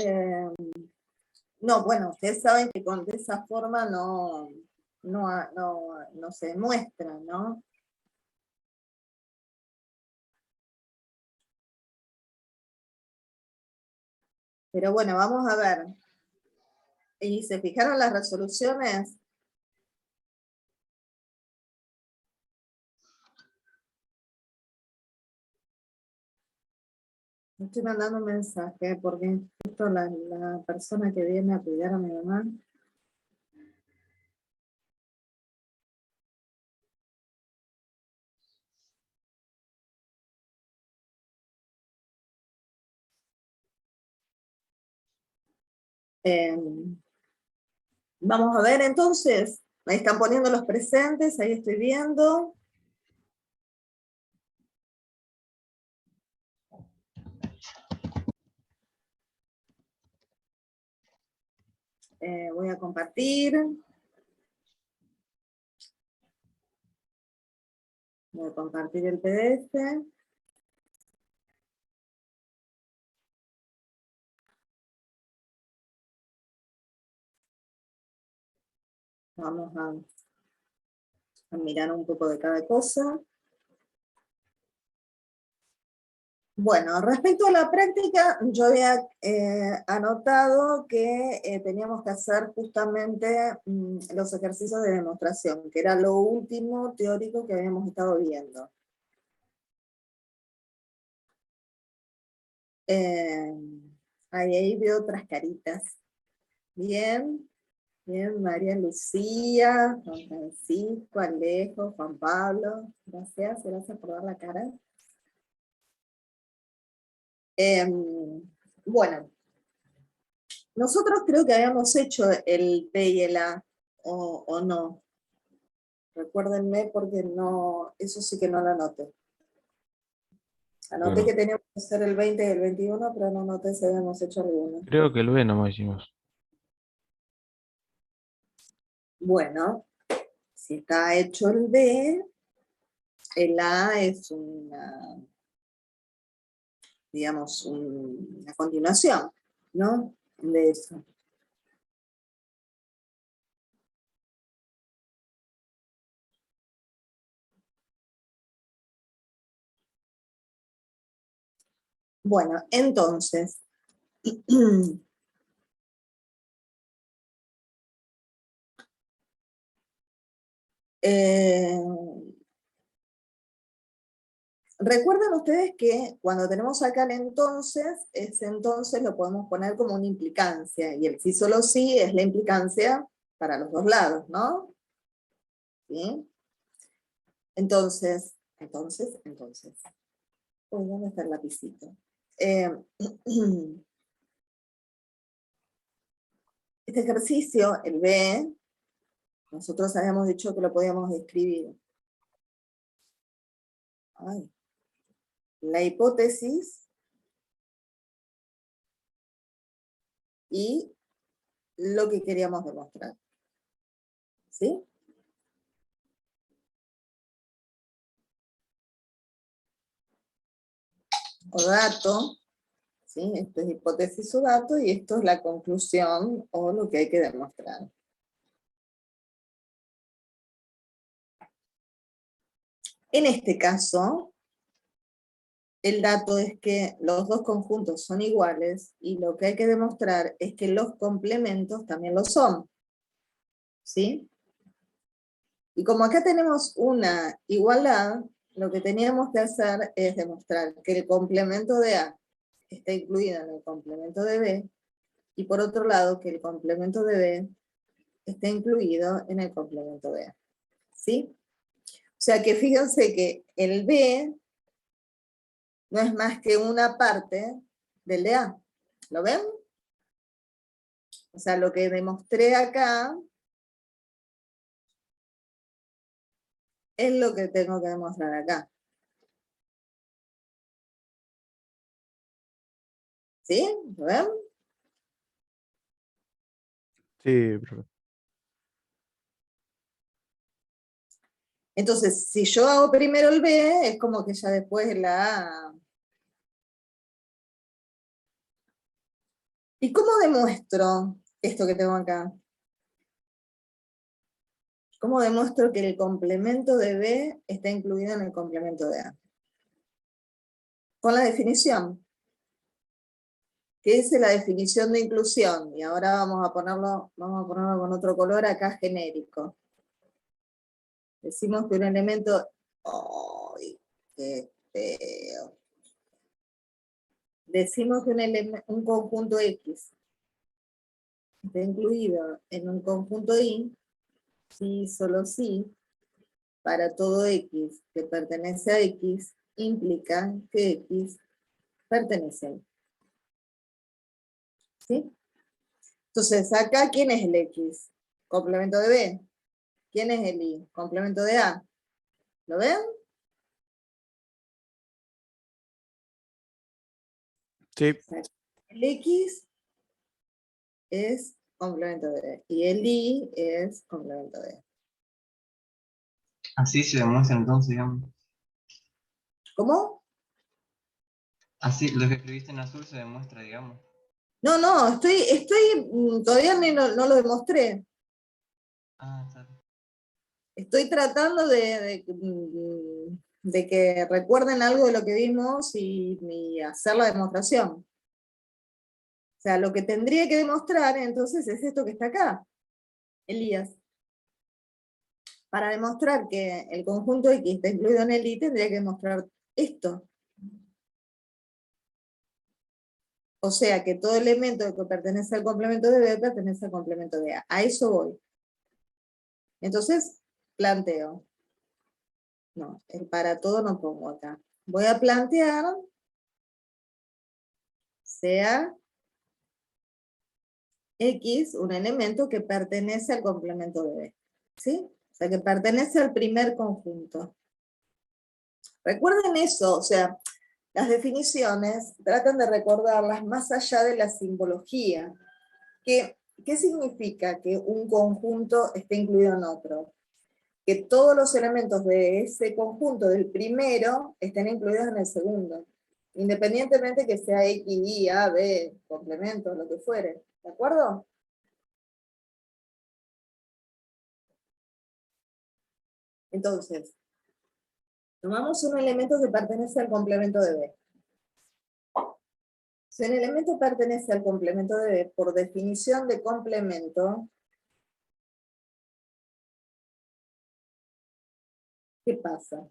Eh, no, bueno, ustedes saben que de esa forma no se demuestra, ¿no? Pero bueno, vamos a ver. ¿Y se fijaron las resoluciones? Estoy mandando un mensaje porque justo la persona que viene a cuidar a mi mamá. Vamos a ver entonces. Ahí están poniendo los presentes, ahí estoy viendo. Voy a compartir. Voy a compartir el PDF. Vamos a mirar un poco de cada cosa. Bueno, respecto a la práctica, yo había anotado que teníamos que hacer justamente los ejercicios de demostración, que era lo último teórico que habíamos estado viendo. Ahí veo otras caritas. Bien, bien, María Lucía, Juan Francisco, Alejo, Juan Pablo. Gracias por dar la cara. Bueno, nosotros creo que habíamos hecho el P y el A, o no. Recuérdenme porque no, eso sí que no lo anoté. Anoté Bueno, que teníamos que hacer el 20 y el 21, pero no anoté si habíamos hecho alguno. creo que el B nomás hicimos. Bueno, si está hecho el B, el A es una, digamos, una continuación, ¿no? De eso. Bueno, entonces, recuerden ustedes que cuando tenemos acá el entonces, ese entonces lo podemos poner como una implicancia, y el sí solo sí es la implicancia para los dos lados, ¿no? ¿Sí? Entonces. Uy, ¿dónde está el lapicito? Este ejercicio, el B, nosotros habíamos dicho que lo podíamos escribir. Ay. La hipótesis y lo que queríamos demostrar. ¿Sí? O dato, ¿sí? Esto es hipótesis o dato, y esto es la conclusión o lo que hay que demostrar. En este caso, el dato es que los dos conjuntos son iguales, y lo que hay que demostrar es que los complementos también lo son. ¿Sí? Y como acá tenemos una igualdad, lo que teníamos que hacer es demostrar que el complemento de A está incluido en el complemento de B, y por otro lado que el complemento de B está incluido en el complemento de A. ¿Sí? O sea que fíjense que el B no es más que una parte del de A. ¿Lo ven? O sea, lo que demostré acá es lo que tengo que demostrar acá. ¿Sí? ¿Lo ven? Sí, profe. Entonces, si yo hago primero el B, es como que ya después la A ¿Y cómo demuestro esto que tengo acá? ¿Cómo demuestro que el complemento de B está incluido en el complemento de A? Con la definición. ¿Qué dice la definición de inclusión? Y ahora vamos a ponerlo con otro color acá genérico. Decimos que un elemento... ¡Ay, qué feo! Decimos que un conjunto X está incluido en un conjunto Y, si solo si, para todo X que pertenece a X, implica que X pertenece a Y. ¿Sí? Entonces, acá, ¿quién es el X? Complemento de B. ¿Quién es el Y? Complemento de A. ¿Lo ven? Sí, El X es complemento de B y el Y es complemento de B. Así se demuestra entonces, digamos. ¿Cómo? Así, lo que escribiste en azul se demuestra, digamos. No, todavía no lo demostré. Ah, está bien. Estoy tratando de que recuerden algo de lo que vimos y hacer la demostración. O sea, lo que tendría que demostrar entonces es esto que está acá, Elías. Para demostrar que el conjunto X está incluido en el Y, tendría que demostrar esto. O sea, que todo elemento que pertenece al complemento de B pertenece al complemento de A. A eso voy. Entonces, planteo. No, el para todo no pongo acá. Voy a plantear sea X un elemento que pertenece al complemento de B. ¿Sí? O sea, que pertenece al primer conjunto. Recuerden eso, o sea, las definiciones tratan de recordarlas más allá de la simbología. ¿Qué significa que un conjunto esté incluido en otro? Que todos los elementos de ese conjunto del primero estén incluidos en el segundo, independientemente que sea X, Y, A, B, complementos, lo que fuere. ¿De acuerdo? Entonces, tomamos un elemento que pertenece al complemento de B. Si un elemento pertenece al complemento de B, por definición de complemento, ¿qué pasa?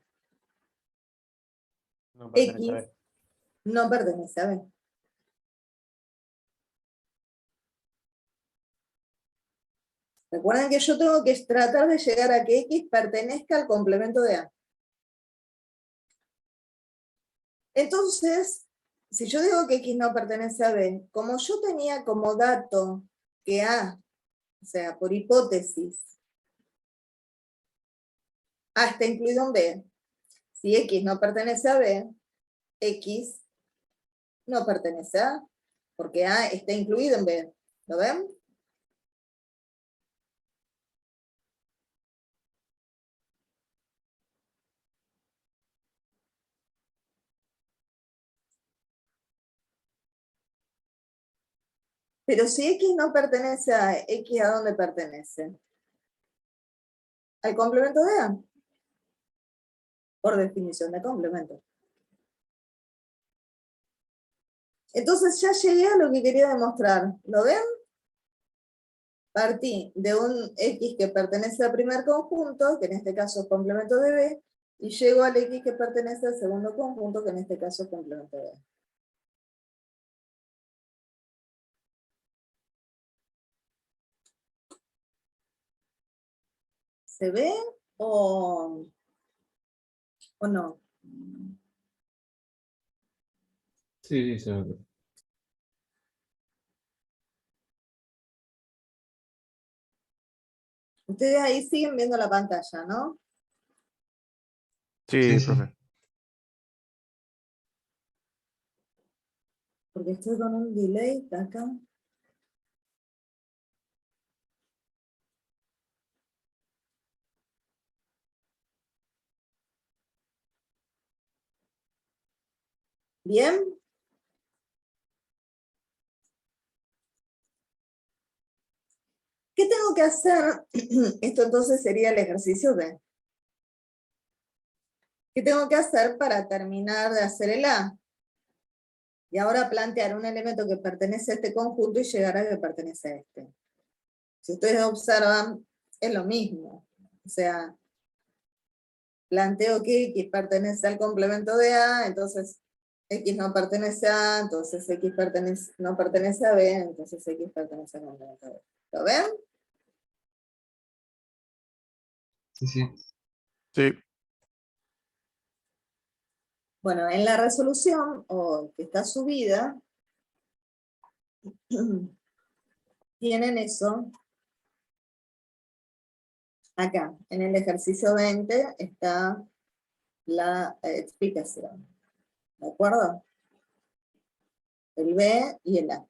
no pertenece a X B. no pertenece a B. Recuerden que yo tengo que tratar de llegar a que X pertenezca al complemento de A. Entonces, si yo digo que X no pertenece a B, como yo tenía como dato que A, o sea, por hipótesis, A está incluido en B, si X no pertenece a B, X no pertenece a A, porque A está incluido en B. ¿Lo ven? Pero si X no pertenece a A, X ¿a dónde pertenece? Al complemento de A, por definición de complemento. Entonces ya llegué a lo que quería demostrar. ¿Lo ven? Partí de un X que pertenece al primer conjunto, que en este caso es complemento de B, y llego al X que pertenece al segundo conjunto, que en este caso es complemento de B. ¿Se ve o no? Sí, sí, se ve. Ustedes ahí siguen viendo la pantalla, ¿no? Sí, Sí, sí. profe. Porque estoy con un delay acá. ¿Bien? tengo que hacer? Esto entonces sería el ejercicio B. ¿Qué tengo que hacer para terminar de hacer el A? Y ahora plantear un elemento que pertenece a este conjunto y llegar a que pertenece a este. Si ustedes observan, es lo mismo. O sea, planteo que X pertenece al complemento de A, entonces X no pertenece a A, entonces X no pertenece a B, entonces X pertenece al complemento de B. ¿Lo ven? Sí, sí. Sí. Bueno, en la resolución, o que está subida, tienen eso. Acá, en el ejercicio 20, está la explicación. ¿De acuerdo? El B y el A.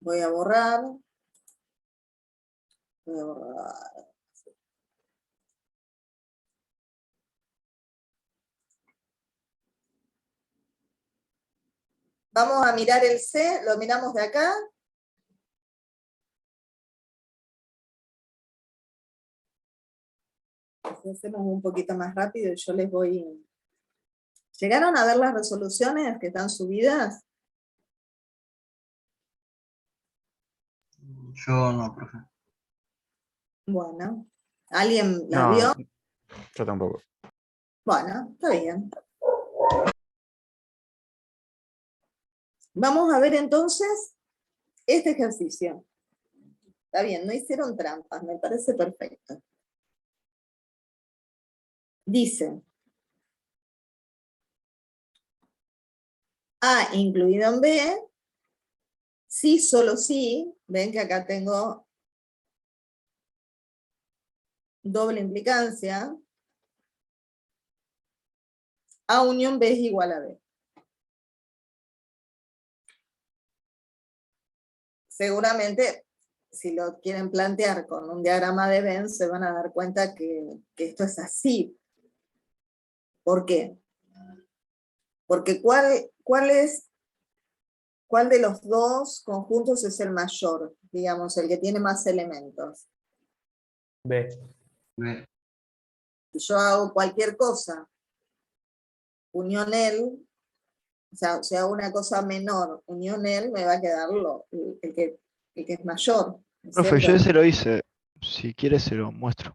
Voy a borrar. Voy a borrar. Vamos a mirar el C, lo miramos de acá. Hacemos un poquito más rápido y yo les voy... ¿Llegaron a ver las resoluciones que están subidas? Yo no, profe. Bueno, ¿alguien las No, vio? yo tampoco. Bueno, está bien. Vamos a ver entonces este ejercicio. Está bien, no hicieron trampas, me parece perfecto. Dice, A incluido en B, sí, solo sí, ven que acá tengo doble implicancia, A unión B es igual a B. Seguramente, si lo quieren plantear con un diagrama de Venn, se van a dar cuenta que esto es así. ¿Por qué? Porque ¿cuál de los dos conjuntos es el mayor? Digamos, el que tiene más elementos. B. B. Si yo hago cualquier cosa, unión él, o sea, si hago una cosa menor, unión él, me va a quedar el que es mayor. ¿No es Profe, yo cierto? ese lo hice. Si quieres se lo muestro.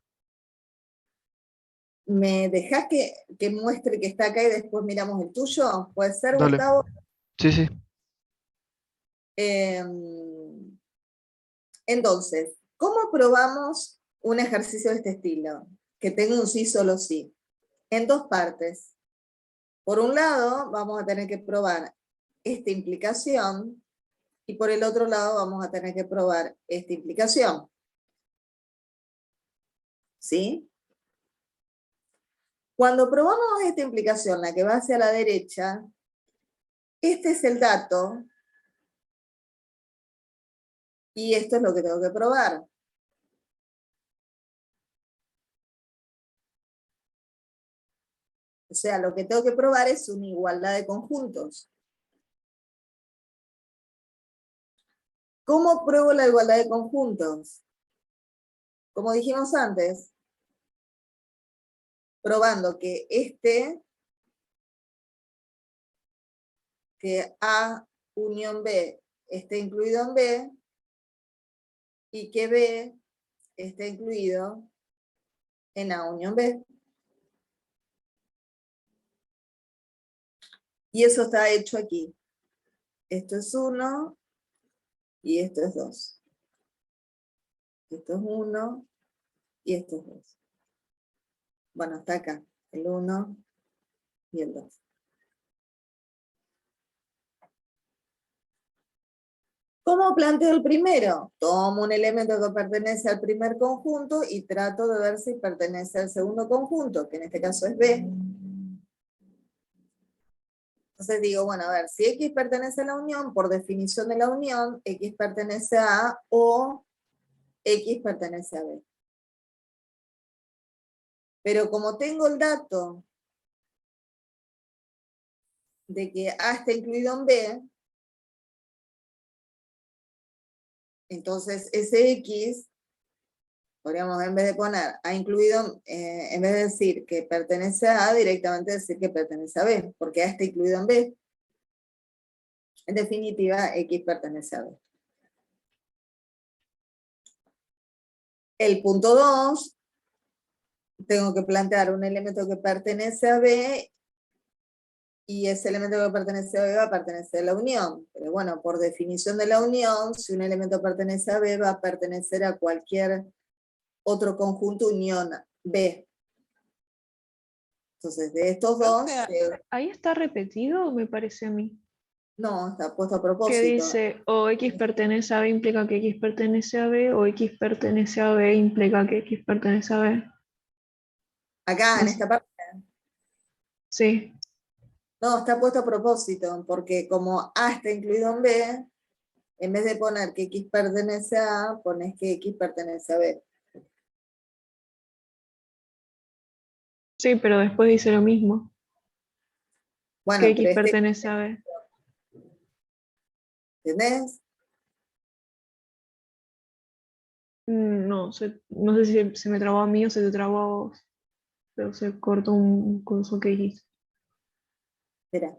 ¿Me dejás que muestre que está acá y después miramos el tuyo? ¿Puede ser, Dale. Gustavo? Sí, sí. Entonces, ¿cómo probamos un ejercicio de este estilo? Que tenga un sí, solo sí. En dos partes. Por un lado, vamos a tener que probar esta implicación y por el otro lado vamos a tener que probar esta implicación. ¿Sí? Cuando probamos esta implicación, la que va hacia la derecha, este es el dato y esto es lo que tengo que probar. O sea, lo que tengo que probar es una igualdad de conjuntos. ¿Cómo pruebo la igualdad de conjuntos? Como dijimos antes, probando que que A unión B esté incluido en B, y que B esté incluido en A unión B. Y eso está hecho aquí. Esto es 1 y esto es 2. Esto es 1 y esto es 2. Bueno, está acá, el 1 y el 2. ¿Cómo planteo el primero? Tomo un elemento que pertenece al primer conjunto y trato de ver si pertenece al segundo conjunto, que en este caso es B. Entonces digo, bueno, a ver, si X pertenece a la unión, por definición de la unión, X pertenece a A o X pertenece a B. Pero como tengo el dato de que A está incluido en B, Entonces, ese X, podríamos en vez de poner A incluido, en vez de decir que pertenece a A, directamente decir que pertenece a B, porque A está incluido en B. En definitiva, X pertenece a B. El punto 2, tengo que plantear un elemento que pertenece a B, y ese elemento que pertenece a B va a pertenecer a la unión. Pero bueno, por definición de la unión, si un elemento pertenece a B, va a pertenecer a cualquier otro conjunto unión B. Entonces, de estos dos, Ahí está repetido, me parece a mí. no, está puesto a Que propósito. dice o X pertenece a B implica que X pertenece a B, o X pertenece a B implica que X pertenece a B. Acá, en esta parte, Sí, no, está puesto a propósito, porque como A está incluido en B, en vez de poner que X pertenece a A, pones que X pertenece a B. sí, pero después dice lo mismo, Bueno, que X pero pertenece a B. ¿entendés? No sé, no sé si se me trabó a mí o se te trabó a vos, pero se cortó un curso que dijiste. Espera.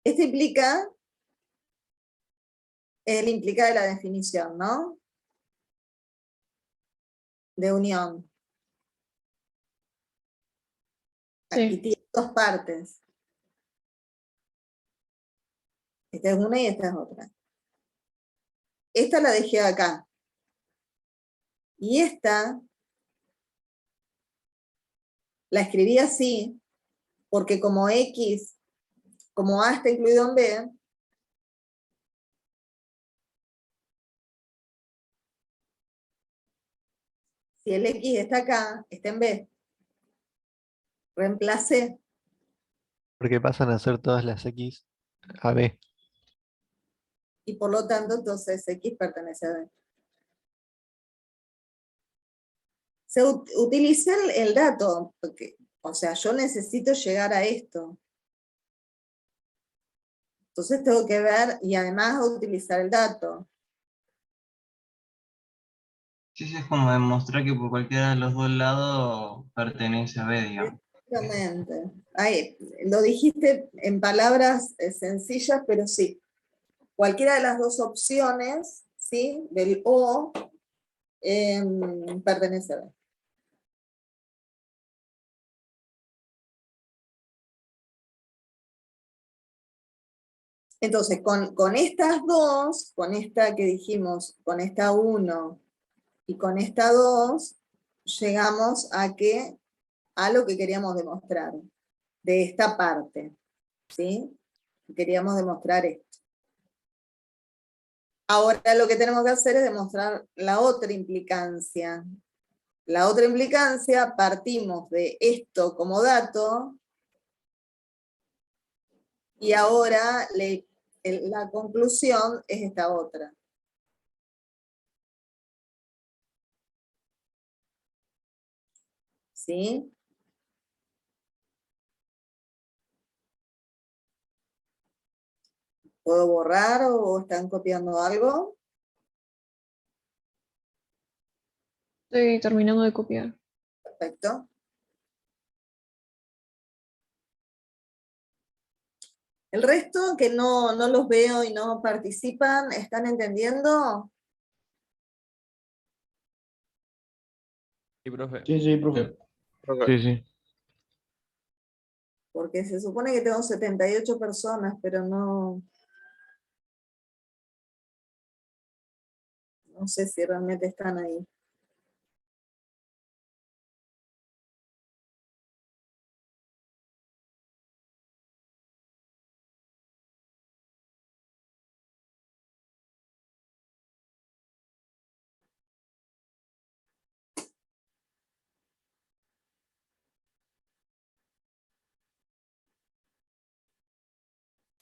Este implica, el implica de la definición, ¿no? De unión. Aquí Sí, tiene dos partes. Esta es una y esta es otra. Esta la dejé acá. Y esta la escribí así, porque como X, como A está incluido en B, si el X está acá, está en B. Reemplacé. Porque pasan a ser todas las X a B. Y por lo tanto, entonces X pertenece a B. Se utiliza el dato, porque, o sea, yo necesito llegar a esto. Entonces tengo que ver y además utilizar el dato. Sí, sí, es como demostrar que por cualquiera de los dos lados pertenece a B, digamos. Exactamente. Ahí, lo dijiste en palabras sencillas, pero sí. Cualquiera de las dos opciones, ¿sí? Del O pertenece a B. Entonces, con estas dos, con esta que dijimos, con esta 1 y con esta 2, llegamos a lo que queríamos demostrar, de esta parte, ¿sí? Queríamos demostrar esto. Ahora lo que tenemos que hacer es demostrar la otra implicancia. La otra implicancia, partimos de esto como dato, y ahora la conclusión es esta otra. ¿Sí? ¿Puedo borrar o están copiando algo? estoy terminando de copiar. Perfecto. El resto que no los veo y no participan, ¿están entendiendo? Sí, profe. Sí, profe. Sí, sí. Porque se supone que tengo 78 personas, pero no sé si realmente están ahí.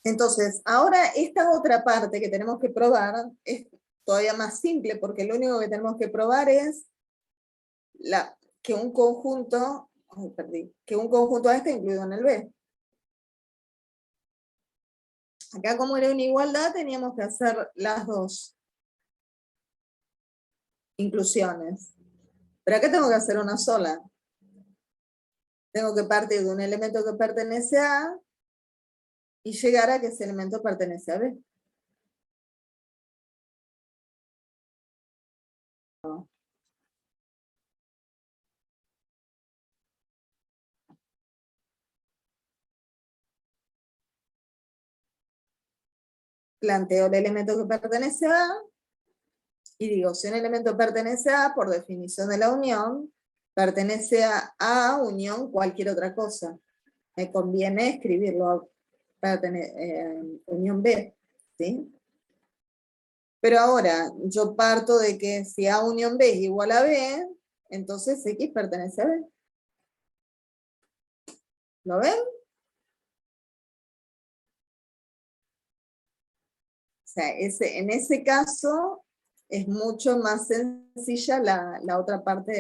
Entonces, ahora esta otra parte que tenemos que probar es todavía más simple, porque lo único que tenemos que probar es que un conjunto, que un conjunto A está incluido en el B. Acá como era una igualdad teníamos que hacer las dos inclusiones. Pero acá tengo que hacer una sola. Tengo que partir de un elemento que pertenece a A y llegar a que ese elemento pertenece a B. Planteo el elemento que pertenece a A y digo, si un elemento pertenece a A, por definición de la unión, pertenece a A unión cualquier otra cosa. Me conviene escribirlo unión B, ¿sí? Pero ahora, yo parto de que si A unión B es igual a B, entonces X pertenece a B. ¿Lo ven? O sea, en ese caso es mucho más sencilla la otra parte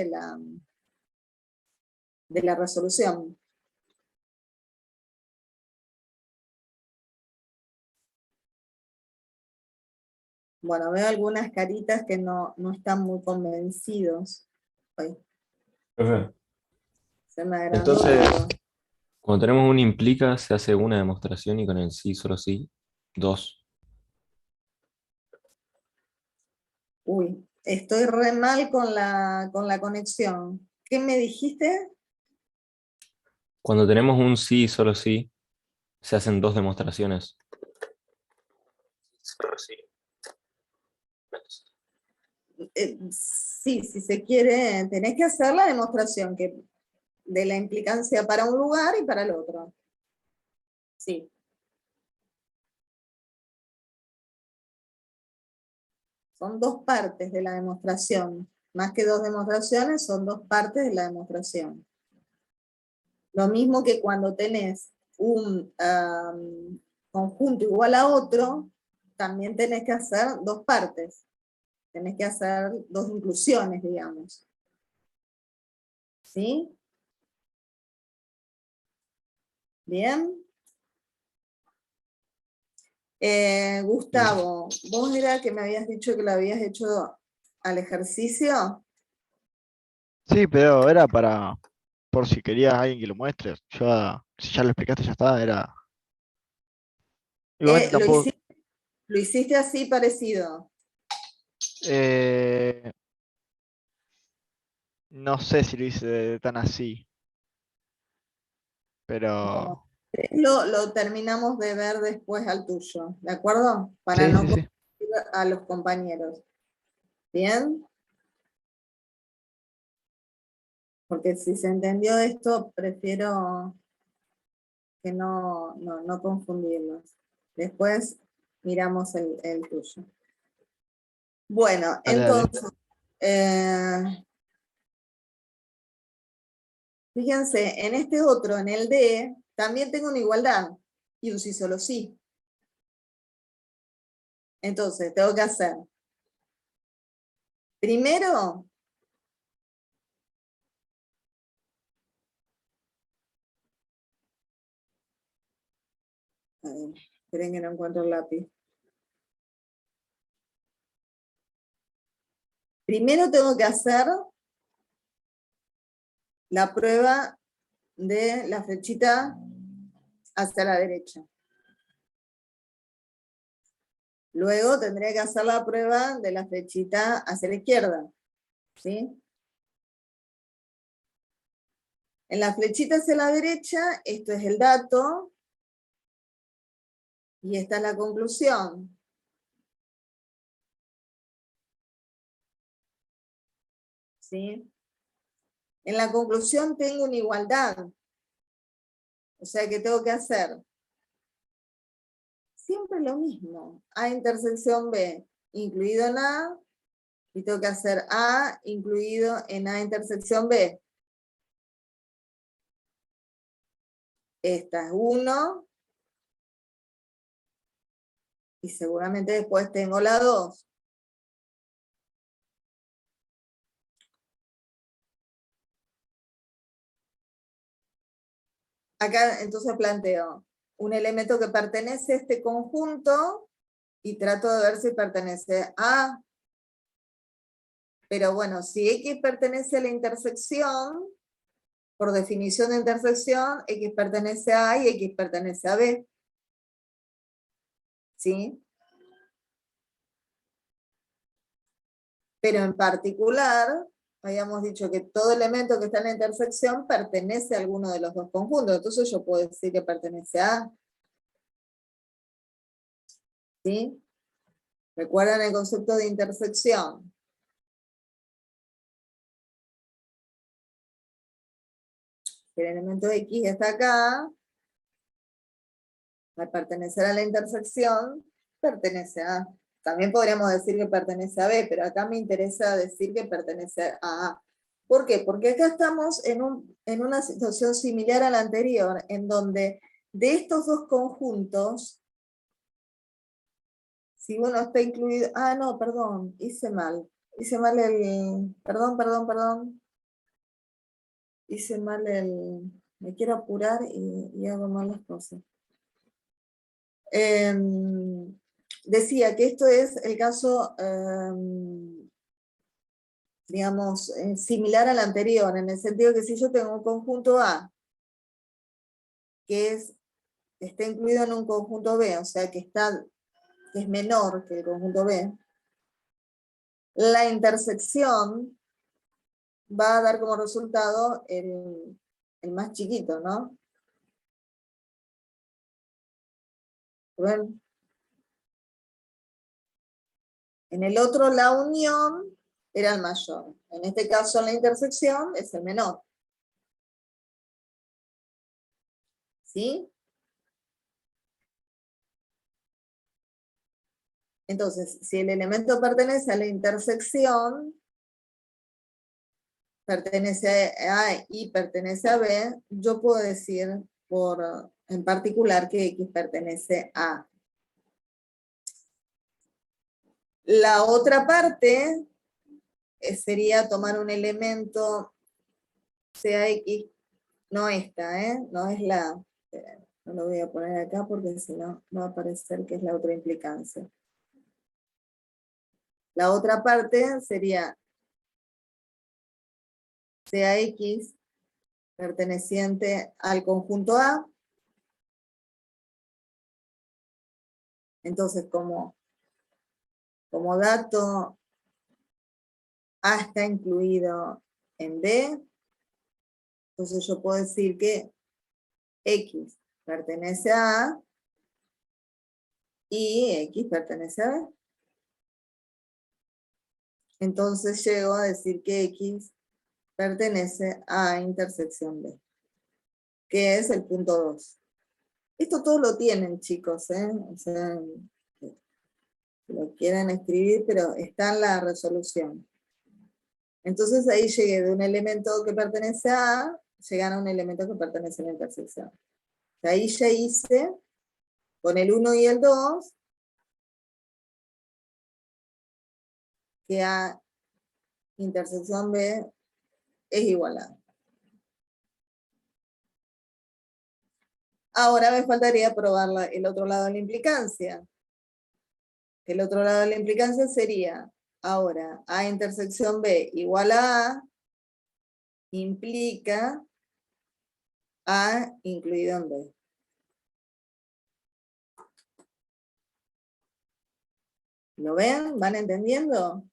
de la resolución. Bueno, veo algunas caritas que no están muy convencidos. Ay, Profe, se me agrandó entonces, todo. cuando tenemos un implica, se hace una demostración y con el sí, solo sí, dos. Uy, estoy re mal con la conexión. ¿Qué me dijiste? Cuando tenemos un sí, solo sí, se hacen dos demostraciones. Solo sí. Sí, si se quiere, tenés que hacer la demostración de la implicancia para un lugar y para el otro. Sí. Son dos partes de la demostración. Más que dos demostraciones, son dos partes de la demostración. Lo mismo que cuando tenés un conjunto igual a otro, también tenés que hacer dos partes. Tenés que hacer dos inclusiones, digamos. ¿Sí? Bien. Gustavo, ¿vos era que me habías dicho que lo habías hecho al ejercicio? Sí, pero era por si querías alguien que lo muestre. Yo, si ya lo explicaste, ya está, era. Igualmente Lo tampoco. hiciste así parecido. eh, no sé si lo hice tan así, Bueno, pero. lo terminamos de ver después al tuyo, ¿de acuerdo? Para Sí, no sí, sí. confundir a los compañeros. ¿Bien? Porque si se entendió esto, prefiero que no confundirlos. Después miramos el tuyo. Bueno, Dale, dale. entonces, fíjense, en este otro, en el D, también tengo una igualdad y un sí solo sí. Entonces, tengo que hacer, primero, a ver, esperen que no encuentro el lápiz. Primero tengo que hacer la prueba de la flechita hacia la derecha. Luego tendría que hacer la prueba de la flechita hacia la izquierda. ¿Sí? En la flechita hacia la derecha, esto es el dato, y esta es la conclusión. ¿Sí? En la conclusión tengo una igualdad. O sea que tengo que hacer siempre lo mismo. A intersección B, incluido en A, y tengo que hacer A incluido en A intersección B. Esta es 1, y seguramente después tengo la 2. Acá entonces planteo, un elemento que pertenece a este conjunto y trato de ver si pertenece a. Pero bueno, si X pertenece a la intersección, por definición de intersección, X pertenece a A y X pertenece a B. ¿Sí? Pero en particular, habíamos dicho que todo elemento que está en la intersección pertenece a alguno de los dos conjuntos. Entonces yo puedo decir que pertenece a A. ¿Sí? ¿Recuerdan el concepto de intersección? El elemento X está acá, al pertenecer a la intersección, pertenece a A. También podríamos decir que pertenece a B, pero acá me interesa decir que pertenece a A. ¿Por qué? Porque acá estamos en una situación similar a la anterior, en donde de estos dos conjuntos, si uno está incluido... Ah, no, perdón, hice mal. Hice mal el... Perdón. Hice mal el... Me quiero apurar y hago mal las cosas. Decía que esto es el caso, digamos, similar al anterior, en el sentido que si yo tengo un conjunto A, que está incluido en un conjunto B, o sea que es menor que el conjunto B, la intersección va a dar como resultado el más chiquito, ¿no? ¿Ven? En el otro la unión era el mayor. En este caso la intersección es el menor. ¿Sí? Entonces, si el elemento pertenece a la intersección, pertenece a A y pertenece a B, yo puedo decir en particular que X pertenece a. La otra parte sería tomar un elemento, sea X, no esta, no es la, no lo voy a poner acá porque si no va a aparecer que es la otra implicancia. La otra parte sería sea X perteneciente al conjunto A. Entonces, como dato A está incluido en B, entonces yo puedo decir que X pertenece a A y X pertenece a B. Entonces llego a decir que X pertenece a intersección B, que es el punto 2. Esto todo lo tienen, chicos, o sea, lo quieren escribir, pero está en la resolución. Entonces ahí llegué de un elemento que pertenece a A, llegan a un elemento que pertenece a la intersección. Ahí ya hice, con el 1 y el 2, que A intersección B es igual a A. Ahora me faltaría probar el otro lado de la implicancia. El otro lado de la implicancia sería, ahora, A intersección B igual a A, implica A incluido en B. ¿Lo ven? ¿Van entendiendo?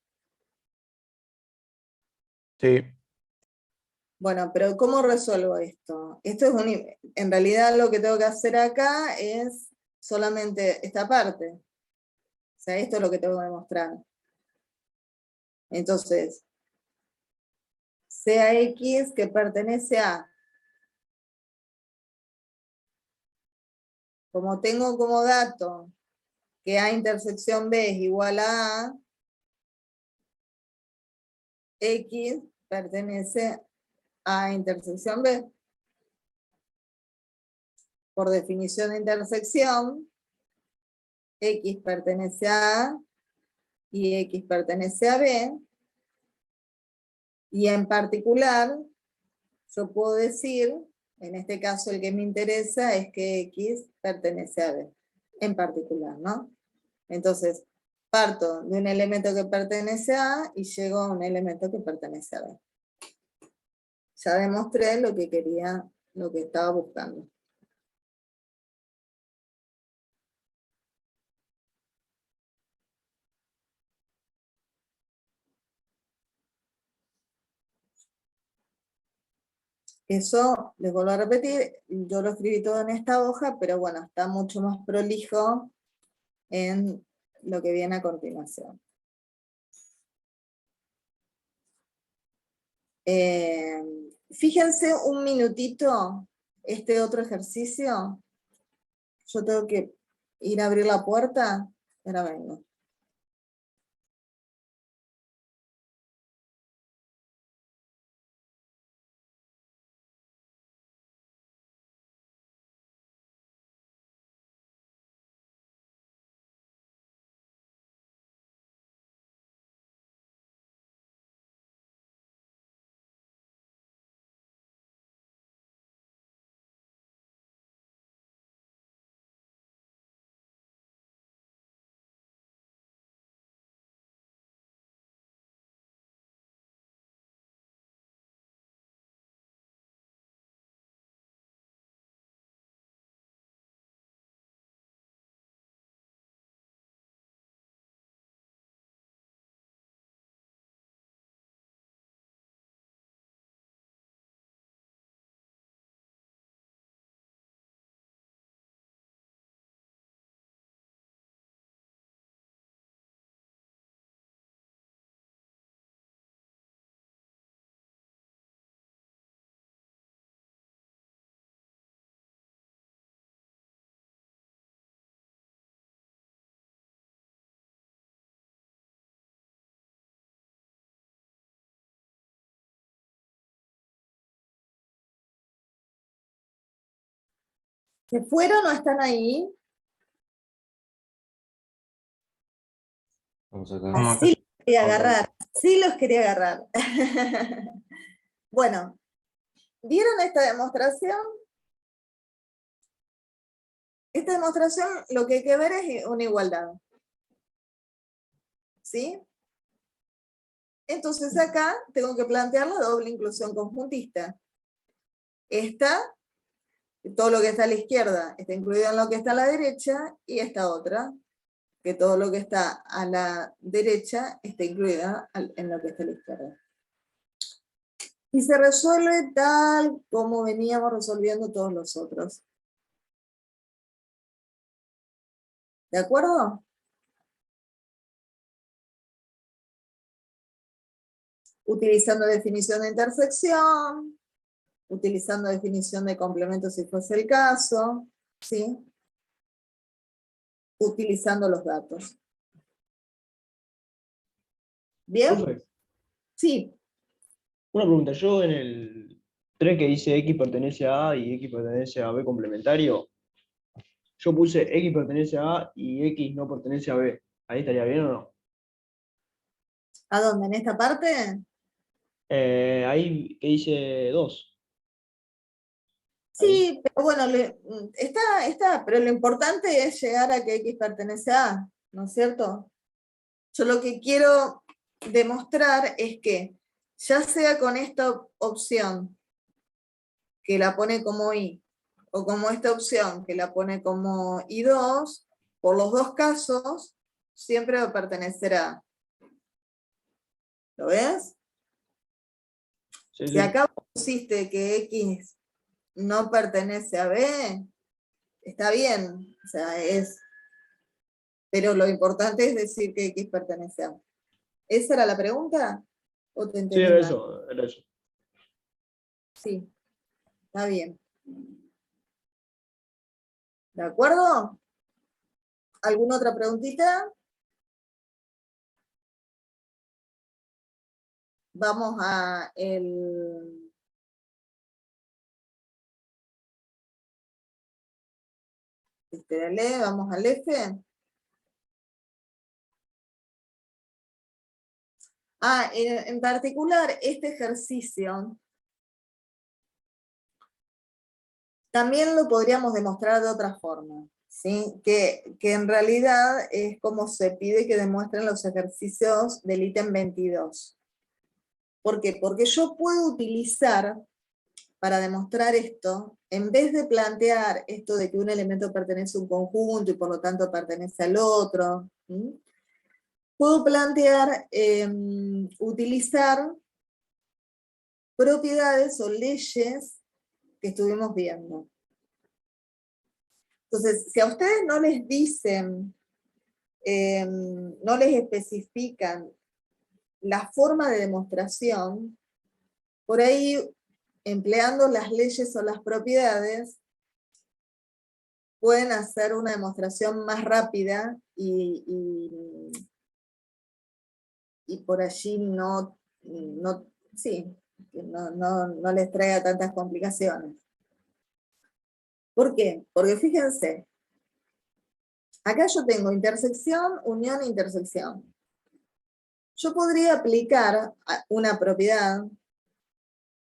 Sí. Bueno, pero ¿cómo resuelvo esto? Esto es en realidad lo que tengo que hacer acá es solamente esta parte. O sea, esto es lo que tengo que demostrar. Entonces, sea X que pertenece a. Como tengo como dato que A intersección B es igual a A, X pertenece a intersección B. Por definición de intersección, X pertenece a A y X pertenece a B. Y en particular, yo puedo decir En este caso el que me interesa es que X pertenece a B, en particular, ¿no? Entonces, parto de un elemento que pertenece a A y llego a un elemento que pertenece a B. Ya demostré lo que quería, lo que estaba buscando. Eso, les vuelvo a repetir, yo lo escribí todo en esta hoja, pero bueno, está mucho más prolijo en lo que viene a continuación. Fíjense un minutito este otro ejercicio. Yo tengo que ir a abrir la puerta. Ahora vengo. ¿Se fueron o están ahí? Vamos acá. Como acá. Sí los quería Ok. agarrar, sí los quería agarrar. Bueno, ¿vieron esta demostración? Esta demostración lo que hay que ver es una igualdad. ¿Sí? Entonces acá tengo que plantear la doble inclusión conjuntista. Esta, todo lo que está a la izquierda está incluido en lo que está a la derecha, y esta otra, que todo lo que está a la derecha está incluida en lo que está a la izquierda. Y se resuelve tal como veníamos resolviendo todos los otros. ¿De acuerdo? Utilizando definición de intersección, utilizando definición de complemento si fuese el caso, ¿sí? Utilizando los datos. ¿Bien? Profe, Sí. una pregunta. Yo en el 3 que dice X pertenece a A y X pertenece a B complementario, yo puse X pertenece a A y X no pertenece a B. ¿Ahí estaría bien o no? ¿A dónde? ¿En esta parte? Ahí que dice 2. Sí, pero bueno, está, pero lo importante es llegar a que X pertenece a A, ¿no es cierto? Yo lo que quiero demostrar es que, ya sea con esta opción, que la pone como I, o como esta opción, que la pone como I2, por los dos casos, siempre va a pertenecer a A. ¿Lo ves? Sí, Si sí. acá pusiste que X no pertenece a B, está bien, o sea, pero lo importante es decir que X pertenece a A. ¿Esa era la pregunta? ¿O te Sí, entendí era mal? eso, era eso. Sí, está bien. ¿De acuerdo? ¿Alguna otra preguntita? Vamos a el... Espérale, vamos al F. En particular, este ejercicio También lo podríamos demostrar de otra forma, ¿sí? Que en realidad es como se pide que demuestren los ejercicios del ítem 22. ¿Por qué? Porque yo puedo utilizar, para demostrar esto, en vez de plantear esto de que un elemento pertenece a un conjunto y por lo tanto pertenece al otro, ¿sí? Puedo plantear, utilizar propiedades o leyes que estuvimos viendo. Entonces, si a ustedes no les dicen, no les especifican la forma de demostración, por ahí, empleando las leyes o las propiedades, pueden hacer una demostración más rápida y por allí no les traiga tantas complicaciones. ¿Por qué? Porque fíjense, acá yo tengo intersección, unión, intersección. Yo podría aplicar una propiedad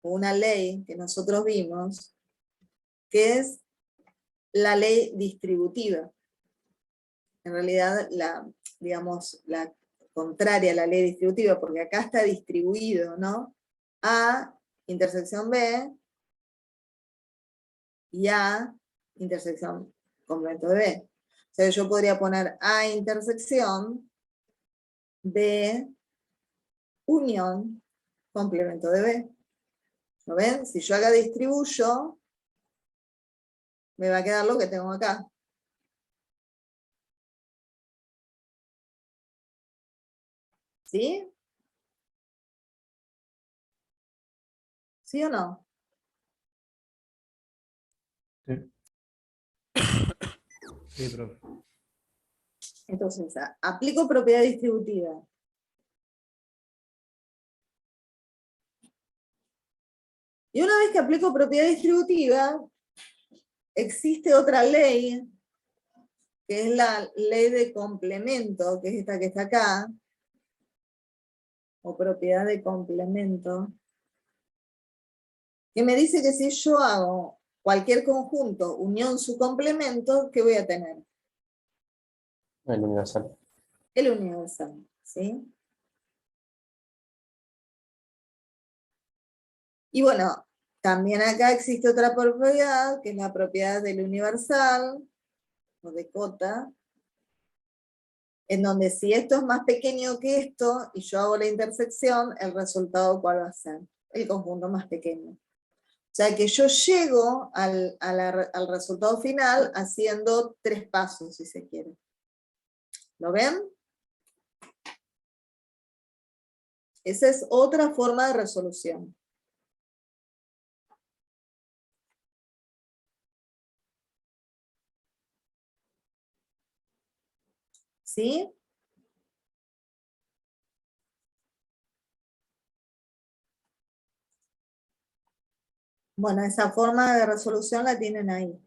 o una ley que nosotros vimos, que es la ley distributiva. En realidad, la contraria a la ley distributiva, porque acá está distribuido, ¿no? A intersección B y A intersección complemento de B. O sea, yo podría poner A intersección B unión complemento de B. ¿Lo ven? Si yo acá distribuyo, me va a quedar lo que tengo acá. ¿Sí? ¿Sí o no? Sí. Sí, profe. Entonces, aplico propiedad distributiva. Y una vez que aplico propiedad distributiva, existe otra ley, que es la ley de complemento, que es esta que está acá, o propiedad de complemento, que me dice que si yo hago cualquier conjunto, unión su complemento, ¿qué voy a tener? El universal. El universal, ¿sí? Y bueno, también acá existe otra propiedad, que es la propiedad del universal, o de cota, en donde si esto es más pequeño que esto, y yo hago la intersección, el resultado ¿cuál va a ser? El conjunto más pequeño. O sea que yo llego al resultado final haciendo 3 pasos, si se quiere. ¿Lo ven? Esa es otra forma de resolución. ¿Sí? Bueno, esa forma de resolución la tienen ahí.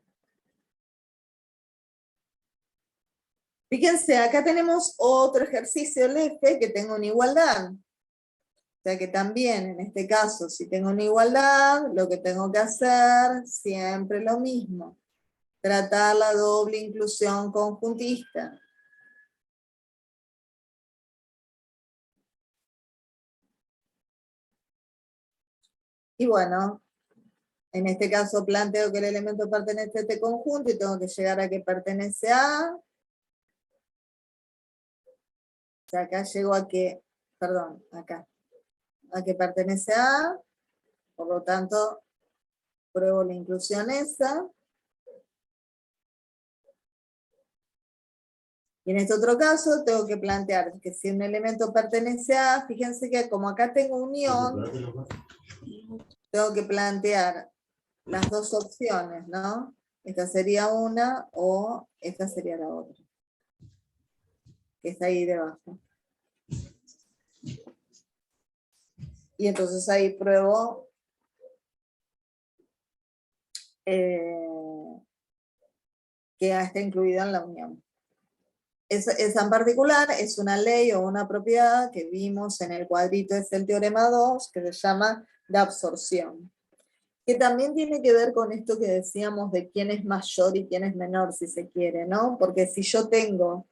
Fíjense, acá tenemos otro ejercicio, el F, que tengo una igualdad. O sea que también, en este caso, si tengo una igualdad, lo que tengo que hacer, siempre lo mismo. Tratar la doble inclusión conjuntista. Y bueno, en este caso planteo que el elemento pertenece a este conjunto y tengo que llegar a que pertenece a... O sea, acá llego a que, perdón, acá. A que pertenece a, por lo tanto, pruebo la inclusión esa. Y en este otro caso tengo que plantear que si un elemento pertenece a, fíjense que como acá tengo unión, tengo que plantear las dos opciones, ¿no? Esta sería una o esta sería la otra, que está ahí debajo. Y entonces ahí pruebo que está incluida en la unión. Esa en particular es una ley o una propiedad que vimos en el cuadrito, es el teorema 2, que se llama de absorción. que también tiene que ver con esto que decíamos de quién es mayor y quién es menor, si se quiere, ¿no? Porque si yo tengo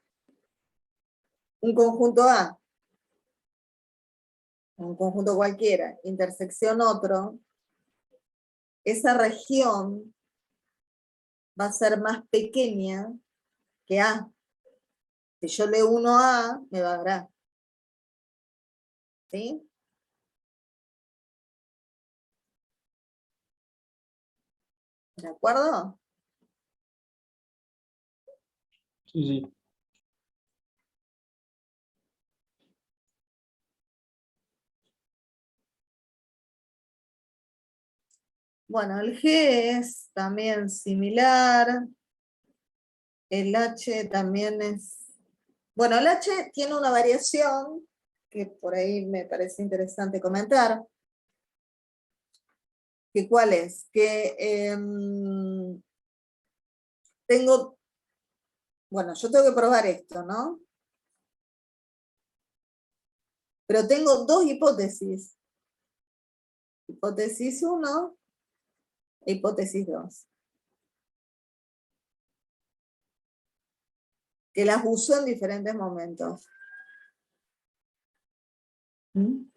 un conjunto A, un conjunto cualquiera, intersección otro, esa región va a ser más pequeña que A. Si yo le uno A, me va a dar A. ¿Sí? ¿De acuerdo? Sí, sí. Bueno, el G es también similar. El H también es... Bueno, el H tiene una variación que por ahí me parece interesante comentar. ¿Que cuál es? Que tengo... Bueno, yo tengo que probar esto, ¿no? Pero tengo dos hipótesis. Hipótesis 1 e hipótesis 2. Que las uso en diferentes momentos. ¿Mm?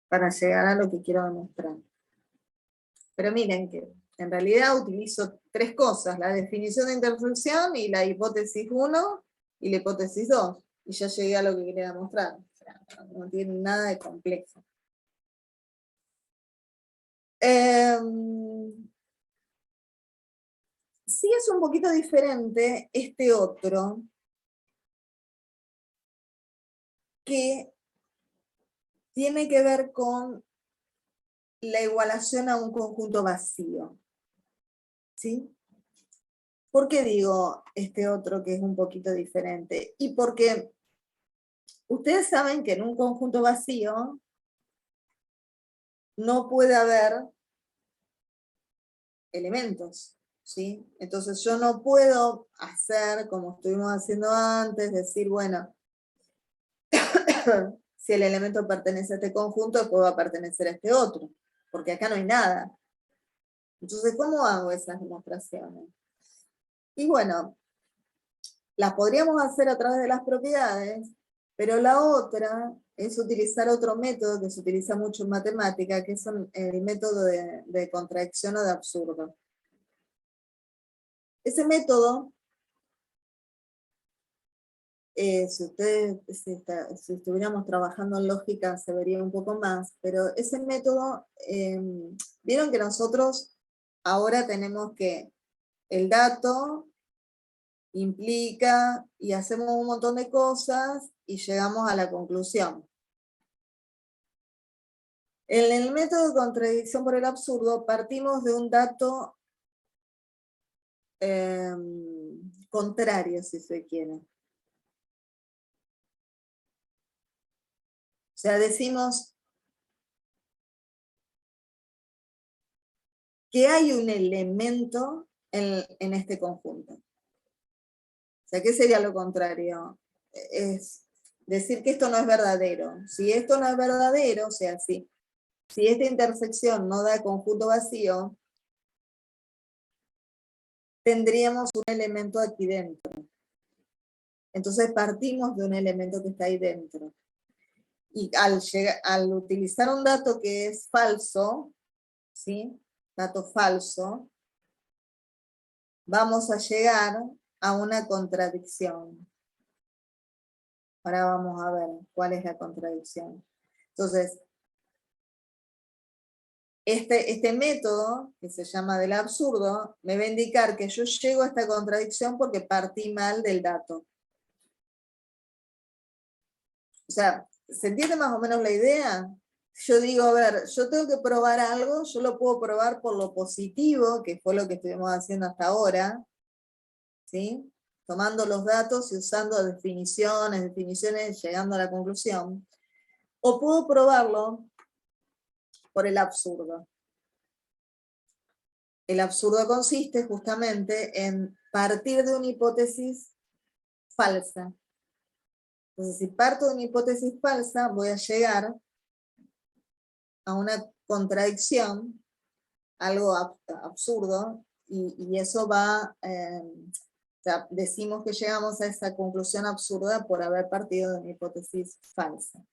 Para llegar a lo que quiero demostrar. Pero miren que en realidad utilizo tres cosas: la definición de intersección y la hipótesis 1 y la hipótesis 2. Y ya llegué a lo que quería demostrar. O sea, no tiene nada de complejo. Sí es un poquito diferente este otro, que tiene que ver con la igualación a un conjunto vacío. ¿Sí? ¿Por qué digo este otro que es un poquito diferente? Y porque ustedes saben que en un conjunto vacío no puede haber elementos, ¿sí? Entonces yo no puedo hacer como estuvimos haciendo antes, decir, bueno, si el elemento pertenece a este conjunto, después va a pertenecer a este otro, porque acá no hay nada. Entonces, ¿cómo hago esas demostraciones? Y bueno, las podríamos hacer a través de las propiedades, pero la otra es utilizar otro método que se utiliza mucho en matemática, que es el método de contradicción o de absurdo. Ese método, si estuviéramos trabajando en lógica se vería un poco más, pero ese método, vieron que nosotros ahora tenemos que el dato implica y hacemos un montón de cosas y llegamos a la conclusión. En el método de contradicción por el absurdo partimos de un dato contrario, si se quiere. O sea, decimos que hay un elemento en este conjunto. O sea, ¿qué sería lo contrario? Es decir que esto no es verdadero. Si esto no es verdadero, o sea, si esta intersección no da conjunto vacío, tendríamos un elemento aquí dentro. Entonces partimos de un elemento que está ahí dentro. Y al utilizar un dato que es falso, ¿sí? Dato falso, vamos a llegar a una contradicción. Ahora vamos a ver cuál es la contradicción. Entonces, este método, que se llama del absurdo, me va a indicar que yo llego a esta contradicción porque partí mal del dato. O sea, ¿se entiende más o menos la idea? Yo digo, a ver, yo tengo que probar algo, yo lo puedo probar por lo positivo, que fue lo que estuvimos haciendo hasta ahora, ¿sí? Tomando los datos y usando definiciones, llegando a la conclusión. O puedo probarlo por el absurdo. El absurdo consiste justamente en partir de una hipótesis falsa. Entonces, si parto de una hipótesis falsa, voy a llegar a una contradicción algo absurdo, y eso va, o sea, decimos que llegamos a esa conclusión absurda por haber partido de una hipótesis falsa.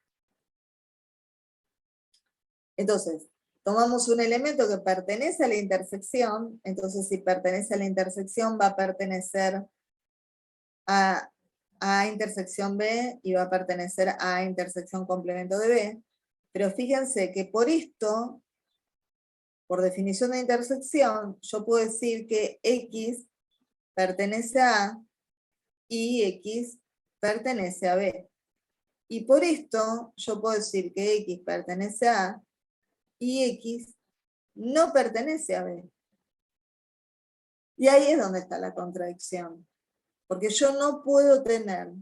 Entonces, tomamos un elemento que pertenece a la intersección, entonces si pertenece a la intersección va a pertenecer a A intersección B y va a pertenecer a intersección complemento de B, pero fíjense que por esto, por definición de intersección, yo puedo decir que X pertenece a A y X pertenece a B. Y por esto yo puedo decir que X pertenece a A y X no pertenece a B. Y ahí es donde está la contradicción. Porque yo no puedo tener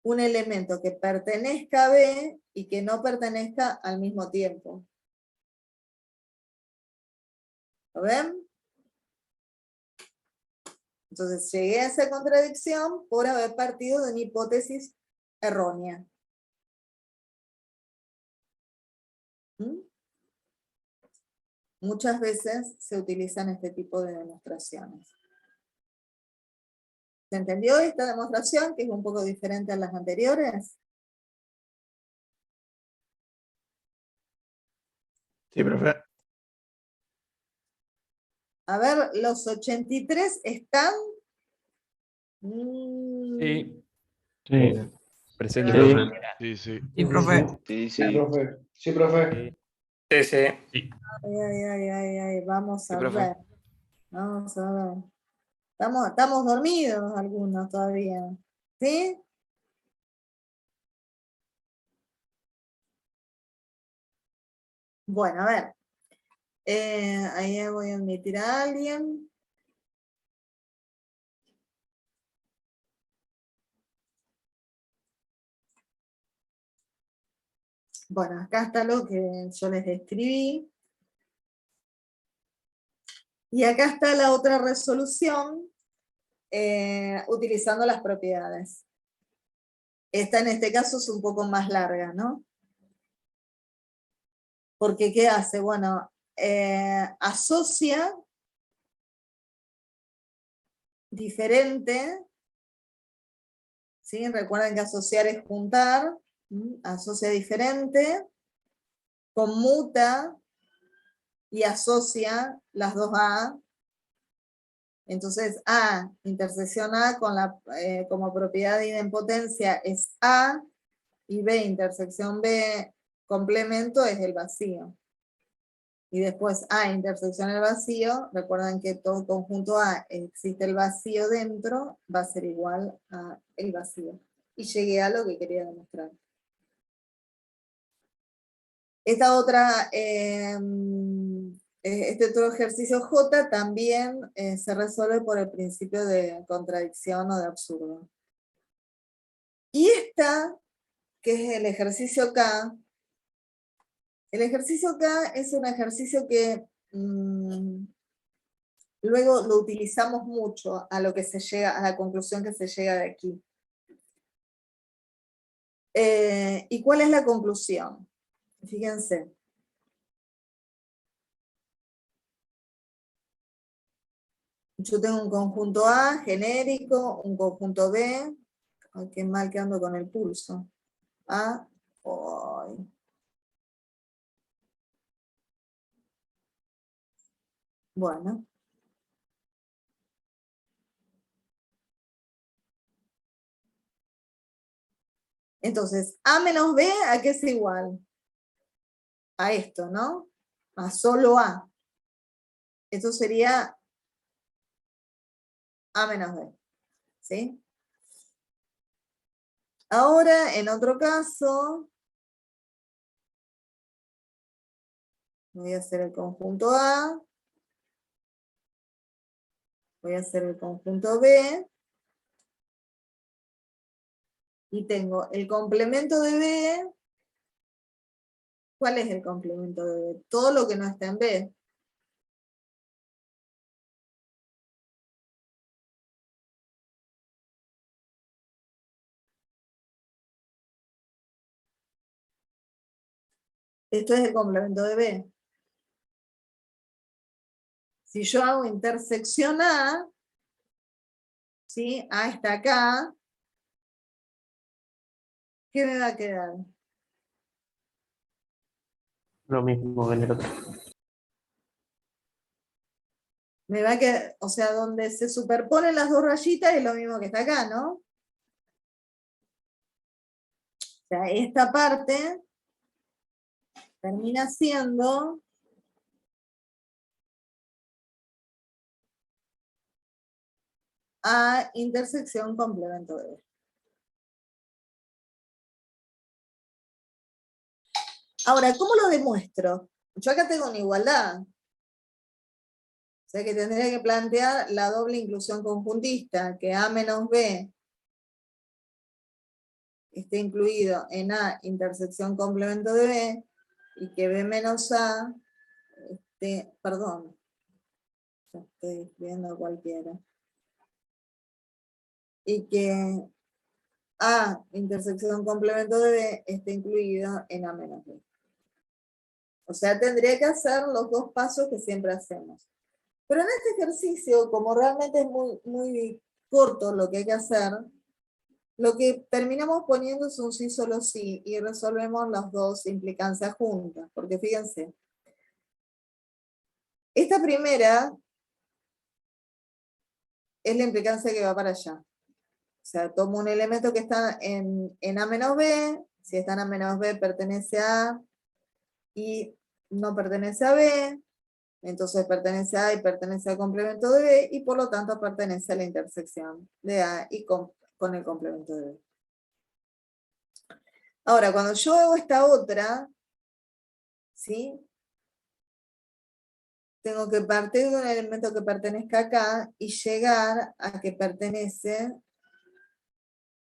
un elemento que pertenezca a B y que no pertenezca al mismo tiempo. ¿Lo ven? Entonces llegué a esa contradicción por haber partido de una hipótesis errónea. ¿Mm? Muchas veces se utilizan este tipo de demostraciones. ¿Se entendió esta demostración, que es un poco diferente a las anteriores? Sí, profe. A ver, los 83 están... Sí. Sí. Presente. Sí. Profe. Sí, sí. Sí, profe. Sí, sí. Profe. Sí, profe. Sí, sí. Ay, vamos Sí, a profe. ver. Vamos a ver. Estamos dormidos algunos todavía. ¿Sí? Bueno, a ver. Ahí voy a admitir a alguien. Bueno, acá está lo que yo les escribí. Y acá está la otra resolución utilizando las propiedades. Esta en este caso es un poco más larga, ¿no? Porque ¿qué hace? Bueno, asocia diferente, ¿sí? Recuerden que asociar es juntar, asocia diferente, conmuta y asocia las dos A. Entonces A, intersección A con como propiedad de idempotencia es A, y B, intersección B, complemento es el vacío. Y después A, intersección el vacío, recuerden que todo conjunto A existe el vacío dentro, va a ser igual a el vacío. Y llegué a lo que quería demostrar. Esta otra, este otro ejercicio J también se resuelve por el principio de contradicción o de absurdo. Y esta, que es el ejercicio K, el ejercicio K es un ejercicio que luego lo utilizamos mucho a lo que se llega, a la conclusión que se llega de aquí. ¿Y cuál es la conclusión? Fíjense. Yo tengo un conjunto A genérico, un conjunto B. Ay, qué mal que ando con el pulso. A, ay. Bueno. Entonces, A menos B, ¿a qué es igual? A esto, ¿no? A solo A. Esto sería A menos B. ¿Sí? Ahora, en otro caso, voy a hacer el conjunto A, voy a hacer el conjunto B, y tengo el complemento de B. ¿Cuál es el complemento de B? Todo lo que no está en B. Esto es el complemento de B. Si yo hago intersección A, ¿sí? A está acá, ¿qué me va a quedar? Lo mismo que en el otro. Me va a quedar, o sea, donde se superponen las dos rayitas es lo mismo que está acá, ¿no? O sea, esta parte termina siendo A intersección complemento de B. Ahora, ¿cómo lo demuestro? Yo acá tengo una igualdad. O sea que tendría que plantear la doble inclusión conjuntista, que A menos B esté incluido en A intersección complemento de B, y que B menos A perdón, estoy escribiendo cualquiera, y que A intersección complemento de B esté incluido en A menos B. O sea, tendría que hacer los dos pasos que siempre hacemos. Pero en este ejercicio, como realmente es muy corto lo que hay que hacer, lo que terminamos poniendo es un sí solo sí, y resolvemos las dos implicancias juntas. Porque fíjense, esta primera es la implicancia que va para allá. O sea, tomo un elemento que está en A menos B, si está en A menos B pertenece a A, y no pertenece a B, entonces pertenece a A y pertenece al complemento de B, y por lo tanto pertenece a la intersección de A y con el complemento de B. Ahora, cuando yo hago esta otra, ¿sí? Tengo que partir de un elemento que pertenezca acá y llegar a que pertenece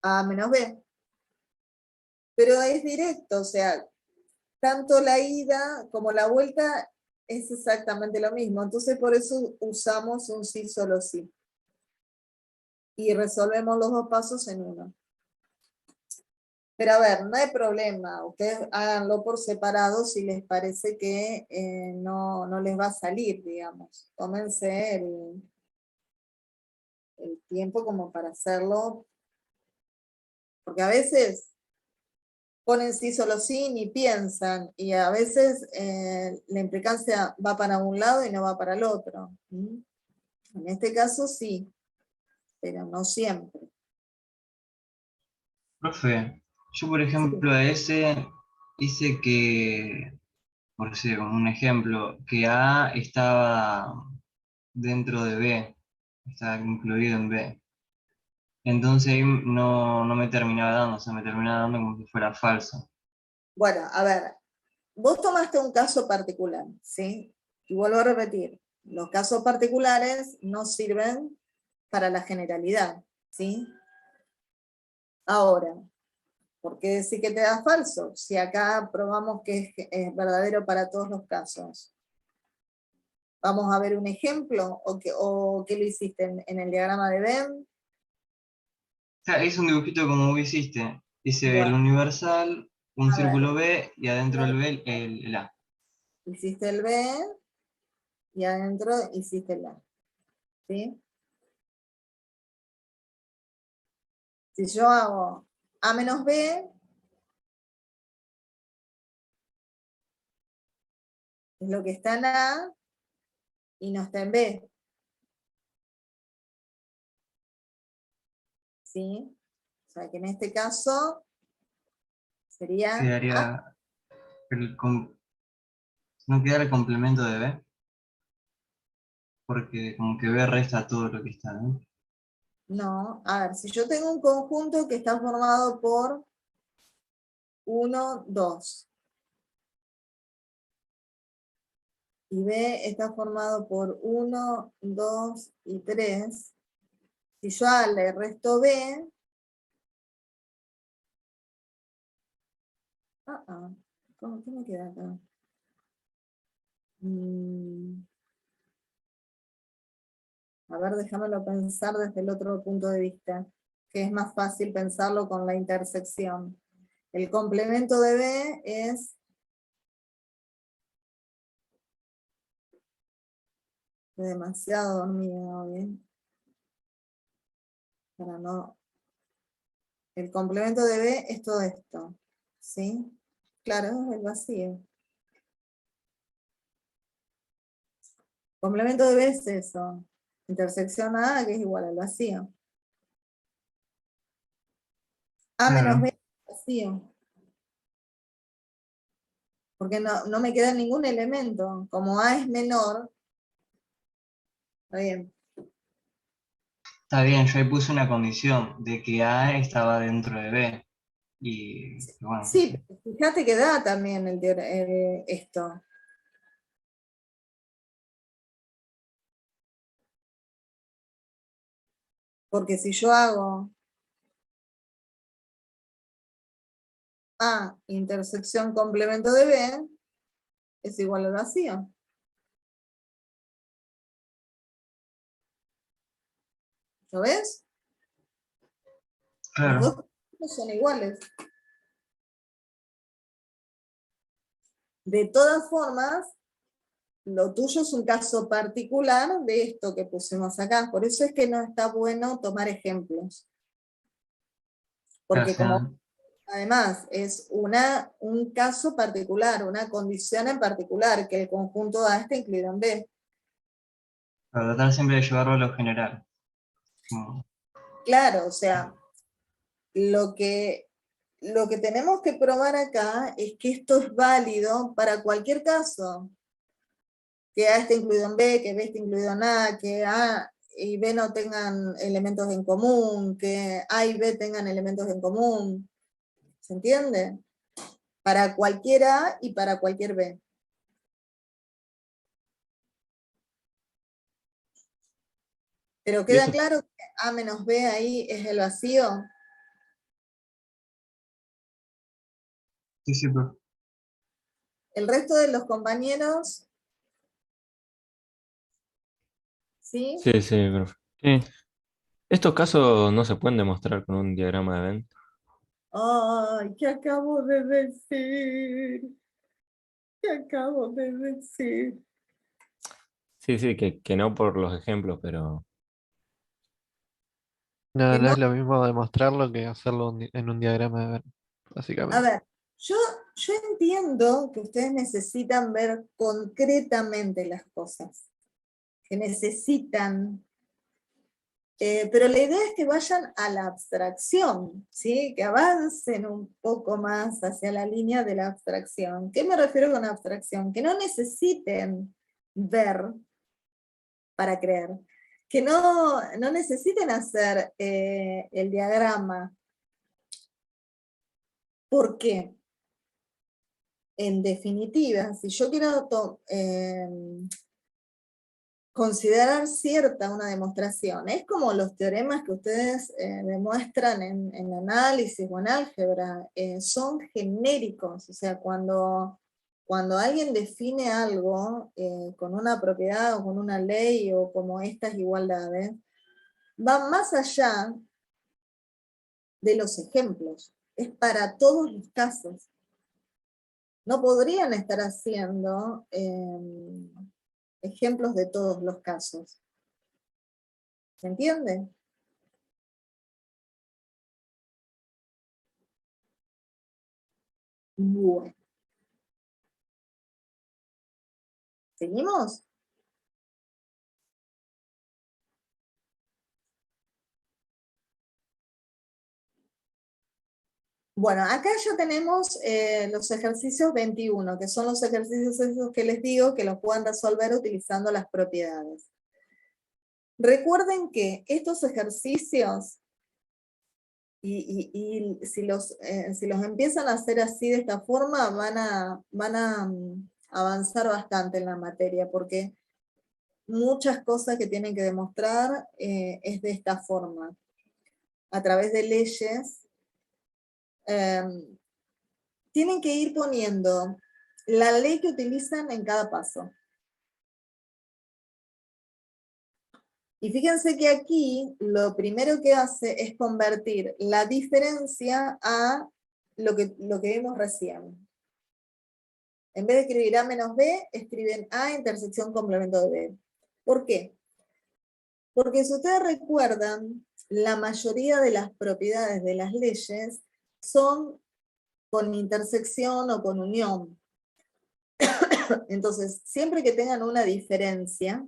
a A menos B. Pero es directo, o sea, tanto la ida como la vuelta es exactamente lo mismo. Entonces por eso usamos un sí solo sí. Y resolvemos los dos pasos en uno. Pero a ver, no hay problema. Ustedes háganlo por separado si les parece que no les va a salir, digamos. Tómense el tiempo como para hacerlo. Porque a veces ponen sí solo sí, ni piensan, y a veces la implicancia va para un lado y no va para el otro. ¿Mm? En este caso sí, pero no siempre. Profe, yo por ejemplo a ese hice que, por decir como un ejemplo, que A estaba dentro de B, estaba incluido en B. Entonces ahí no me terminaba dando, o sea, me terminaba dando como si fuera falso. Bueno, a ver, vos tomaste un caso particular, ¿sí? Y vuelvo a repetir, los casos particulares no sirven para la generalidad, ¿sí? Ahora, ¿por qué decir que te da falso? Si acá probamos que es verdadero para todos los casos. ¿Vamos a ver un ejemplo? ¿O qué lo hiciste en el diagrama de Venn? O sea, es un dibujito como vos hiciste. Hice el Bueno, universal, un a ver. círculo B y adentro del B el A. Hiciste el B y adentro hiciste el A. ¿Sí? Si yo hago A menos B, es lo que está en A y no está en B. ¿Sí? O sea que en este caso sería A. Quedaría no quedara el complemento de B, porque como que B resta todo lo que está, ¿no? No, a ver, si yo tengo un conjunto que está formado por 1, 2, y B está formado por 1, 2 y 3, si yo A le resto B, ¿qué me queda acá? A ver, déjamelo pensar desde el otro punto de vista, que es más fácil pensarlo con la intersección. El complemento de B es Estoy demasiado dormida hoy. Para no... El complemento de B es todo esto. ¿Sí? Claro, es el vacío. Complemento de B es eso. Intersección A, que es igual al vacío. A menos B es vacío. Porque no me queda ningún elemento. Como A es menor, está bien. Está bien, yo ahí puse una condición de que A estaba dentro de B. Y bueno, Sí, fíjate que da también esto. Porque si yo hago A intersección complemento de B, es igual al vacío. ¿Lo ves? Los claro. dos conjuntos son iguales. De todas formas, lo tuyo es un caso particular de esto que pusimos acá. Por eso es que no está bueno tomar ejemplos. Porque Gracias. como además es un caso particular, una condición en particular, que el conjunto A está incluido en B. Para tratar siempre de llevarlo a lo general. Como- Claro, o sea, lo que tenemos que probar acá es que esto es válido para cualquier caso. Que A esté incluido en B, que B esté incluido en A, que A y B no tengan elementos en común, que A y B tengan elementos en común. ¿Se entiende? Para cualquier A y para cualquier B. Pero Y queda eso, claro que A menos B ahí es el vacío. Sí, sí, profe. El resto de los compañeros, ¿sí? sí, sí, profe. Sí. Estos casos no se pueden demostrar con un diagrama de Venn. Ay, ¿qué acabo de decir? ¿Qué acabo de decir? Sí, sí, que no por los ejemplos, pero No, Que no no. es lo mismo demostrarlo que hacerlo en un diagrama de Venn, A básicamente. ver, yo entiendo que ustedes necesitan ver concretamente las cosas, que necesitan, pero la idea es que vayan a la abstracción, ¿sí? Que avancen un poco más hacia la línea de la abstracción. ¿Qué me refiero con abstracción? Que no necesiten ver para creer, que no necesiten hacer el diagrama. ¿Por qué? En definitiva, si yo quiero considerar cierta una demostración, es como los teoremas que ustedes demuestran en análisis o en álgebra, son genéricos, o sea, cuando alguien define algo con una propiedad o con una ley o como estas igualdades, va más allá de los ejemplos, es para todos los casos. No podrían estar haciendo ejemplos de todos los casos. ¿Se entiende? Bueno. ¿Seguimos? Bueno, acá ya tenemos los ejercicios 21, que son los ejercicios esos que les digo que los puedan resolver utilizando las propiedades. Recuerden que estos ejercicios, y si los empiezan a hacer así de esta forma, van a avanzar bastante en la materia, porque muchas cosas que tienen que demostrar es de esta forma, a través de leyes. Tienen que ir poniendo la ley que utilizan en cada paso. Y fíjense que aquí lo primero que hace es convertir la diferencia a lo que vimos recién. En vez de escribir A menos B, escriben A intersección complemento de B. ¿Por qué? Porque si ustedes recuerdan, la mayoría de las propiedades de las leyes son con intersección o con unión. Entonces, siempre que tengan una diferencia,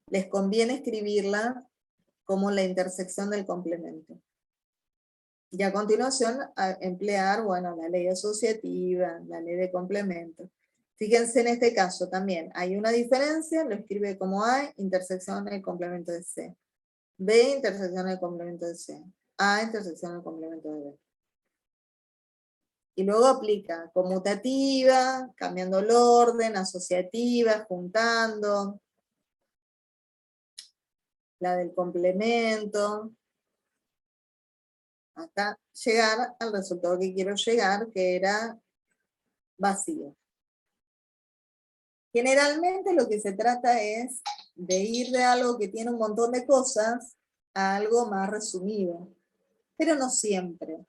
les conviene escribirla como la intersección del complemento. Y a continuación, emplear, bueno, la ley asociativa, la ley de complemento. Fíjense en este caso también, hay una diferencia, lo escribe como A, intersección del complemento de C. B, intersección del complemento de C. A, intersección del complemento de B. Y luego aplica conmutativa, cambiando el orden, asociativa, juntando, la del complemento, hasta llegar al resultado que quiero llegar, que era vacío. Generalmente lo que se trata es de ir de algo que tiene un montón de cosas a algo más resumido, pero no siempre.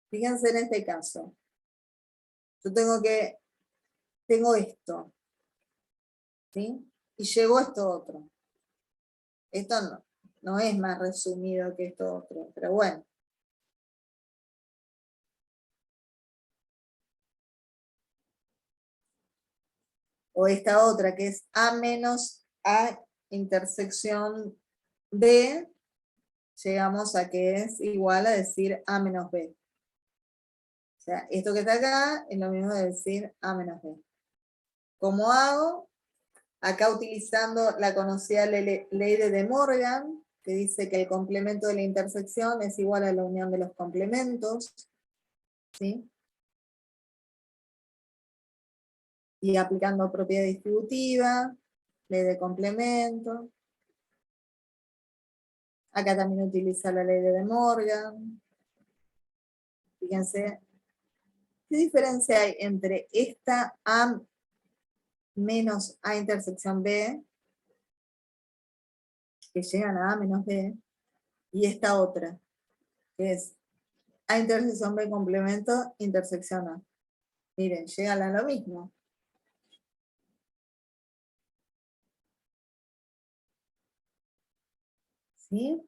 Fíjense en este caso. Yo tengo esto, ¿sí? Y llegó esto otro. Esto no es más resumido que esto otro, pero bueno. O esta otra que es A menos A intersección B, llegamos a que es igual a decir A menos B. O sea, esto que está acá es lo mismo de decir A menos B. ¿Cómo hago? Acá utilizando la conocida ley de De Morgan, que dice que el complemento de la intersección es igual a la unión de los complementos, ¿sí? Y aplicando propiedad distributiva, ley de complemento. Acá también utiliza la ley de De Morgan. Fíjense, ¿qué diferencia hay entre esta A menos A intersección B, que llegan a A menos B, y esta otra, que es A intersección B complemento, intersección A? Miren, llegan a lo mismo. ¿Sí?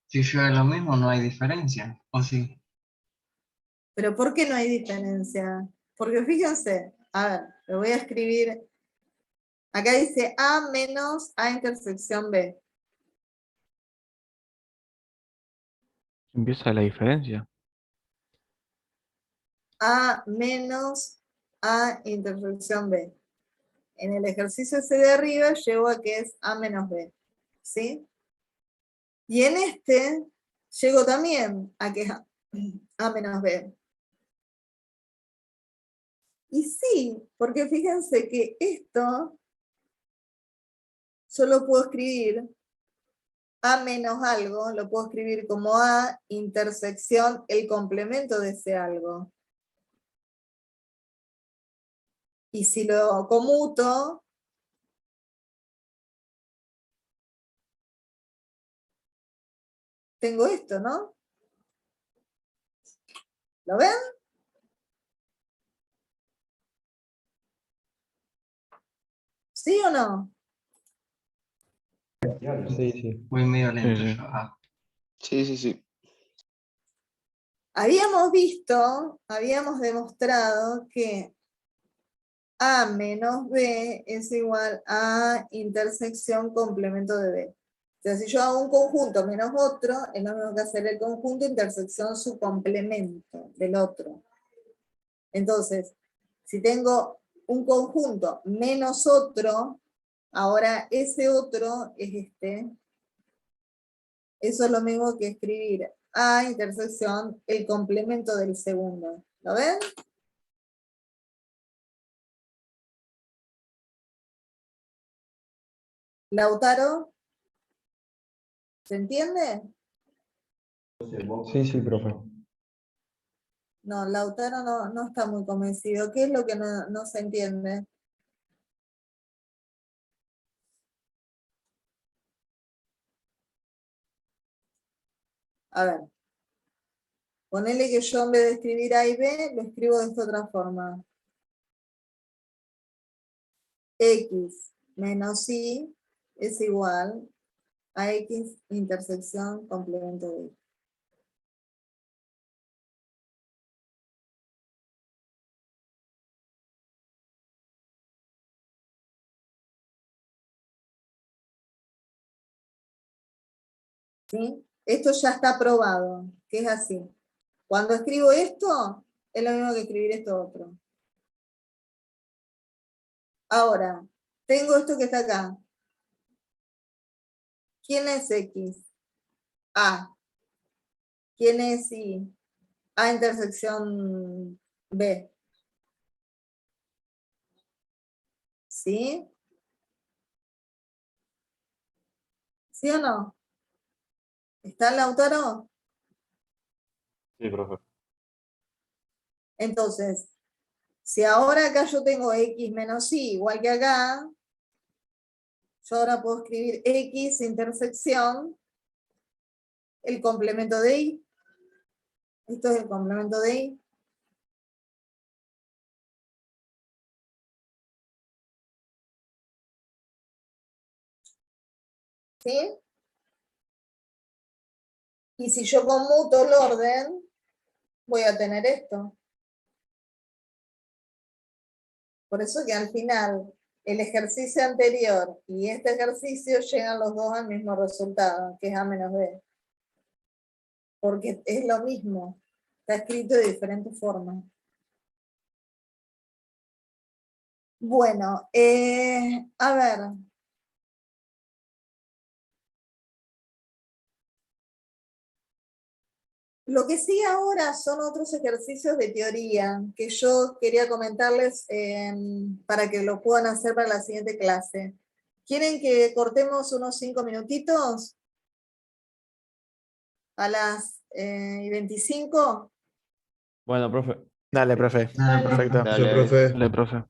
Si llega a lo mismo, no hay diferencia, ¿o sí? Pero ¿por qué no hay diferencia? Porque fíjense, a ver, lo voy a escribir. Acá dice A menos A intersección B. Empieza la diferencia. A menos A intersección B. En el ejercicio ese de arriba llego a que es A menos B. ¿Sí? Y en este llego también a que es A menos B. Y sí, porque fíjense que esto yo lo puedo escribir A menos algo, lo puedo escribir como A intersección el complemento de ese algo. Y si lo comuto, tengo esto, ¿no? ¿Lo ven? ¿Sí o no? Sí, sí. Voy medio lento Sí, sí. yo. Ah, Sí, sí, sí. Habíamos demostrado que A menos B es igual a intersección complemento de B. O sea, si yo hago un conjunto menos otro, es lo mismo que hacer el conjunto intersección su complemento del otro. Entonces, si tengo un conjunto menos otro, ahora ese otro es este. Eso es lo mismo que escribir A intersección el complemento del segundo. ¿Lo ven? Lautaro, ¿se entiende? Sí, sí, profe. No, Lautaro no está muy convencido. ¿Qué es lo que no se entiende? A ver. Ponele que yo en vez de escribir A y B, lo escribo de esta otra forma. X menos Y es igual a X intersección complemento de Y. ¿Sí? Esto ya está probado, que es así. Cuando escribo esto, es lo mismo que escribir esto otro. Ahora, tengo esto que está acá. ¿Quién es X? A. ¿Quién es Y? A intersección B. ¿Sí? ¿Sí o no? ¿Está el Lautaro? Sí, profe. Entonces, si ahora acá yo tengo X menos Y igual que acá, yo ahora puedo escribir X intersección el complemento de Y. Esto es el complemento de Y. ¿Sí? Y si yo conmuto el orden, voy a tener esto. Por eso que al final, el ejercicio anterior y este ejercicio llegan los dos al mismo resultado, que es A menos B. Porque es lo mismo. Está escrito de diferentes formas. Bueno, a ver. Lo que sigue ahora son otros ejercicios de teoría que yo quería comentarles para que lo puedan hacer para la siguiente clase. ¿Quieren que cortemos unos 5 minutitos? A las 25. Bueno, profe. Dale, profe. Dale, Perfecto. Dale, profe. Dale, profe.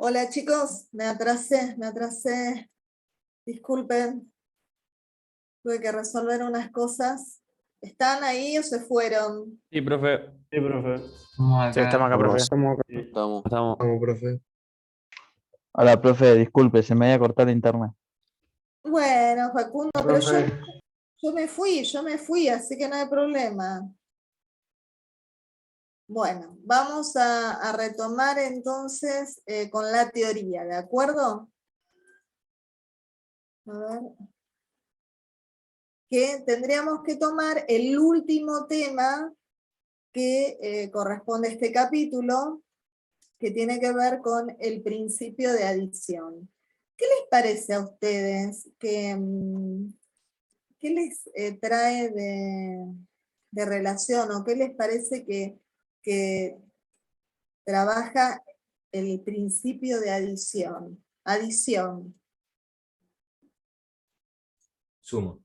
Hola chicos, me atrasé. Disculpen, tuve que resolver unas cosas. ¿Están ahí o se fueron? Sí, profe. Sí, profe. Estamos Sí, acá. estamos acá, profe. Sí. Estamos. profe. Hola, profe, disculpe, se me había cortado el internet. Bueno, Facundo, pero Profe. yo me fui, así que no hay problema. Bueno, vamos a retomar entonces con la teoría, ¿de acuerdo? A ver. Que tendríamos que tomar el último tema que corresponde a este capítulo, que tiene que ver con el principio de adición. ¿Qué les parece a ustedes? ¿Qué les trae de relación o qué les parece que trabaja el principio de adición? Adición. Suma.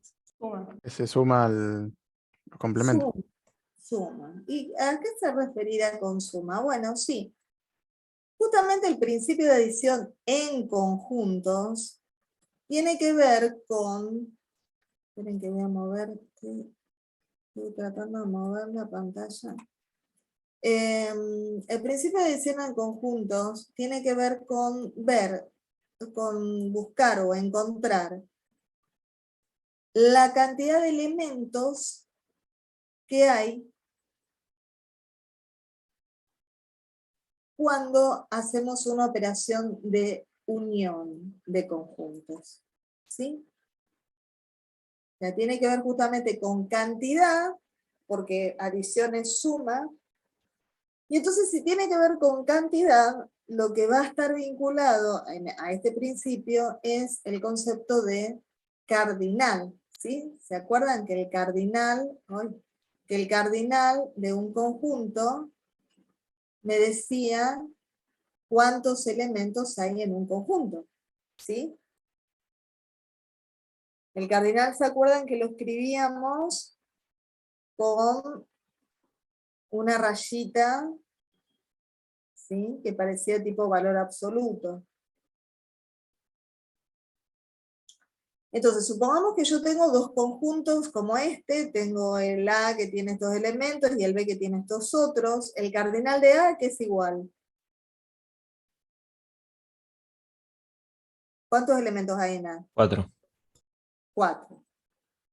Que se suma al complemento. Suma. ¿Y a qué se referirá con suma? Bueno, sí. Justamente el principio de adición en conjuntos tiene que ver con... Esperen que voy a mover, estoy tratando de mover la pantalla. El principio de adición en conjuntos tiene que ver con ver, con buscar o encontrar la cantidad de elementos que hay cuando hacemos una operación de unión de conjuntos. ¿Sí? O sea, tiene que ver justamente con cantidad, porque adición es suma. Y entonces, si tiene que ver con cantidad, lo que va a estar vinculado a este principio es el concepto de cardinal. ¿Sí? ¿Se acuerdan que el cardinal de un conjunto me decía cuántos elementos hay en un conjunto? ¿Sí? El cardinal, ¿se acuerdan que lo escribíamos con una rayita, ¿sí? Que parecía tipo valor absoluto? Entonces, supongamos que yo tengo dos conjuntos como este, tengo el A que tiene estos elementos y el B que tiene estos otros. El cardinal de A, ¿qué es igual? ¿Cuántos elementos hay en A? 4. 4.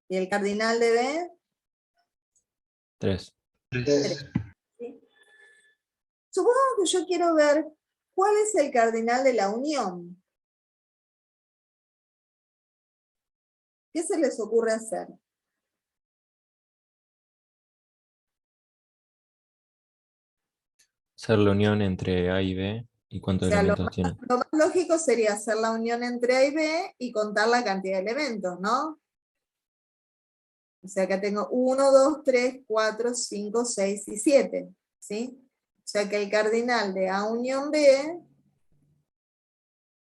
¿Y el cardinal de B? 3. 3. ¿Sí? Supongamos que yo quiero ver cuál es el cardinal de la unión. ¿Qué se les ocurre hacer? Hacer la unión entre A y B y O cuántos sea, elementos tiene. lo más lógico sería hacer la unión entre A y B y contar la cantidad de elementos, ¿no? O sea, que tengo 1, 2, 3, 4, 5, 6 y 7, ¿sí? O sea que el cardinal de A unión B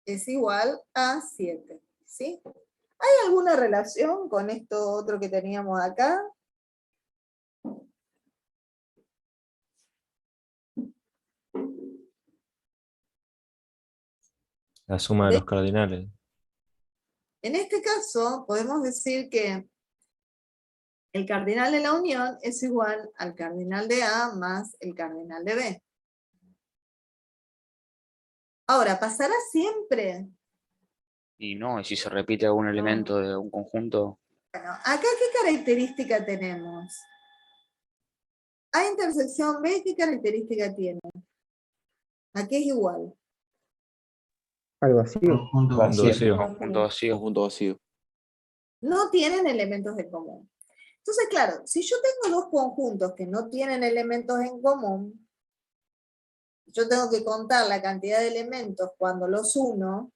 es igual a 7, ¿sí? ¿Hay alguna relación con esto otro que teníamos acá? La suma de los cardinales. En este caso, podemos decir que el cardinal de la unión es igual al cardinal de A más el cardinal de B. Ahora, ¿pasará siempre? Y no, y si se repite algún elemento de un conjunto, Bueno, acá ¿qué característica tenemos? A intersección B, ¿qué característica tiene? ¿A qué es igual? Al vacío. Conjunto Vacío. vacío. conjunto vacío. No tienen elementos en común. Entonces, claro, si yo tengo dos conjuntos que no tienen elementos en común, yo tengo que contar la cantidad de elementos cuando los uno,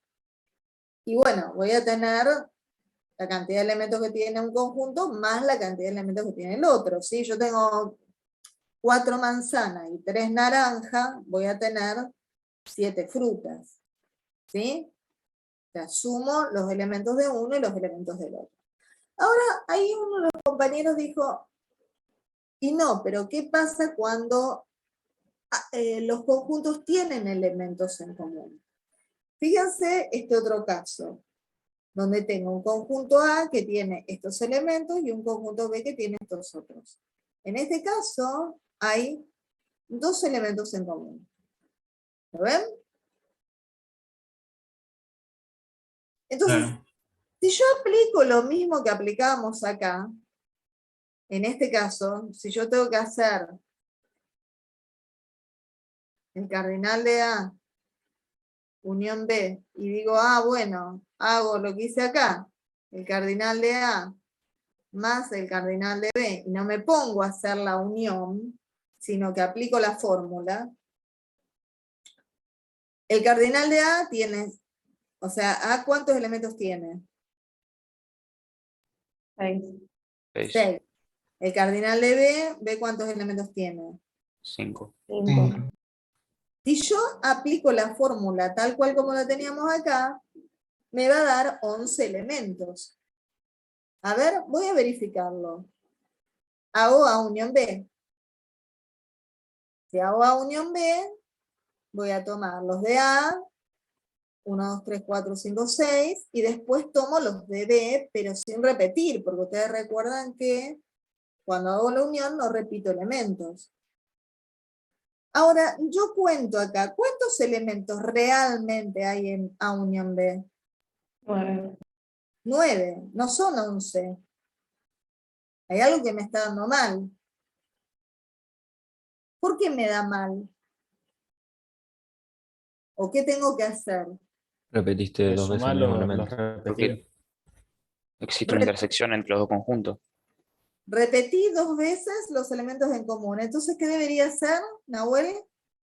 y bueno, voy a tener la cantidad de elementos que tiene un conjunto más la cantidad de elementos que tiene el otro. Si yo tengo 4 manzanas y 3 naranjas, voy a tener 7 frutas. ¿Sí? O sea, sumo los elementos de uno y los elementos del otro. Ahora, ahí uno de los compañeros dijo, y no, pero ¿qué pasa cuando los conjuntos tienen elementos en común? Fíjense este otro caso, donde tengo un conjunto A que tiene estos elementos y un conjunto B que tiene estos otros. En este caso hay dos elementos en común. ¿Lo ven? Entonces, Claro. si yo aplico lo mismo que aplicábamos acá, en este caso, si yo tengo que hacer el cardinal de A unión B, y digo, bueno, hago lo que hice acá, el cardinal de A más el cardinal de B, y no me pongo a hacer la unión, sino que aplico la fórmula, el cardinal de A tiene, o sea, ¿A cuántos elementos tiene? 6. 6, 6. El cardinal de B, ¿B cuántos elementos tiene? 5. 5. Si yo aplico la fórmula tal cual como la teníamos acá, me va a dar 11 elementos. A ver, voy a verificarlo. Hago A unión B. Si hago A unión B, voy a tomar los de A, 1, 2, 3, 4, 5, 6, y después tomo los de B, pero sin repetir, porque ustedes recuerdan que cuando hago la unión no repito elementos. Ahora, yo cuento acá, ¿cuántos elementos realmente hay en A unión B? 9. 9, no son 11. Hay algo que me está dando mal. ¿Por qué me da mal? ¿O qué tengo que hacer? Repetiste dos veces el mismo elemento. Porque existe una intersección entre los dos conjuntos. Repetí 2 veces los elementos en común. Entonces, ¿qué debería hacer, Nahuel?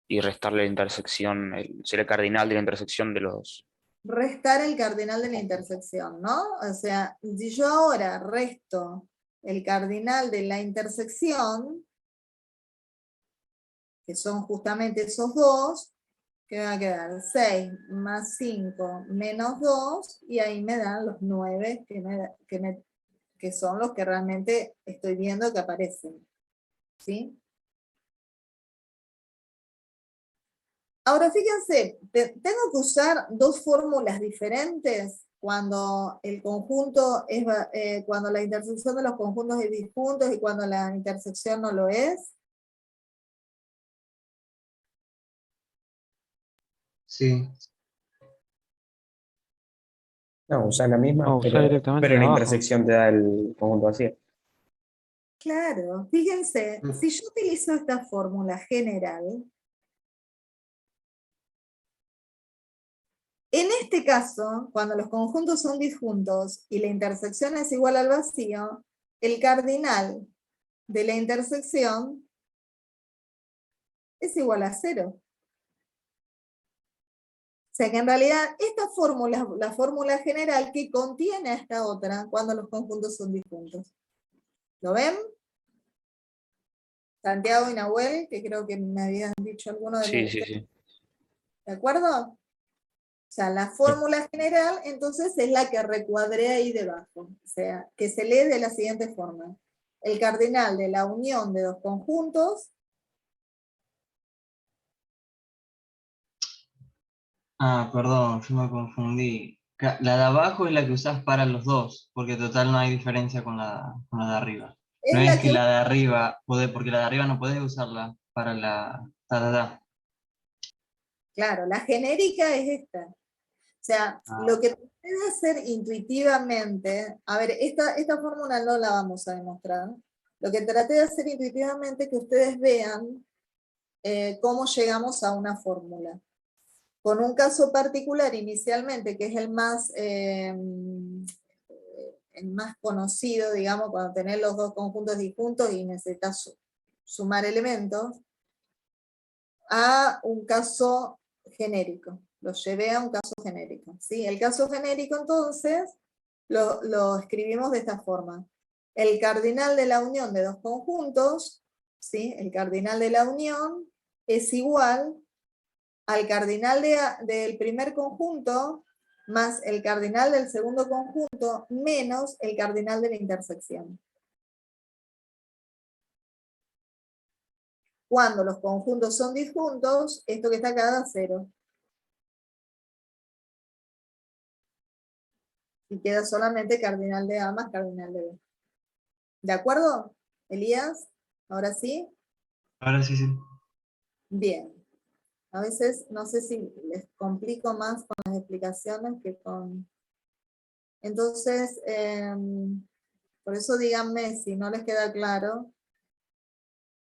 Y restarle la intersección, ser el cardinal de la intersección de los... Restar el cardinal de la intersección, ¿no? O sea, si yo ahora resto el cardinal de la intersección, que son justamente esos dos, que me va a quedar 6 más 5 menos 2, y ahí me dan los 9 que son los que realmente estoy viendo que aparecen. ¿Sí? Ahora fíjense, tengo que usar dos fórmulas diferentes cuando el conjunto es, cuando la intersección de los conjuntos es disjuntos y cuando la intersección no lo es. Sí. No, usa la misma, No, usá directamente pero de la abajo. intersección te da el conjunto vacío. Claro, fíjense, si yo utilizo esta fórmula general, en este caso, cuando los conjuntos son disjuntos y la intersección es igual al vacío, el cardinal de la intersección es igual a 0. O sea que en realidad esta fórmula es la fórmula general que contiene a esta otra cuando los conjuntos son disjuntos. ¿Lo ven? Santiago y Nahuel, que creo que me habían dicho alguno de Sí, los... sí, sí. ¿De acuerdo? O sea, la fórmula general entonces es la que recuadré ahí debajo. O sea, que se lee de la siguiente forma. El cardinal de la unión de dos conjuntos. Ah, perdón, yo me confundí. La de abajo es la que usás para los dos, porque total no hay diferencia con la de arriba. No Es es la que que... la de arriba, porque la de arriba no podés usarla para la... Claro, la genérica es esta. O sea, lo que traté de hacer intuitivamente, a ver, esta fórmula no la vamos a demostrar. Lo que traté de hacer intuitivamente es que ustedes vean cómo llegamos a una fórmula. Con un caso particular inicialmente, que es el más conocido, digamos, cuando tenés los dos conjuntos disjuntos y necesitas sumar elementos, a un caso genérico. Lo llevé a un caso genérico. ¿Sí? El caso genérico, entonces, lo escribimos de esta forma. El cardinal de la unión de dos conjuntos, ¿sí? El cardinal de la unión es igual al cardinal del primer conjunto más el cardinal del segundo conjunto menos el cardinal de la intersección. Cuando los conjuntos son disjuntos, esto que está acá da 0. Y queda solamente cardinal de A más cardinal de B. ¿De acuerdo, Elías? ¿Ahora sí? Ahora sí, sí. Bien. A veces no sé si les complico más con las explicaciones que con... Entonces, por eso díganme si no les queda claro.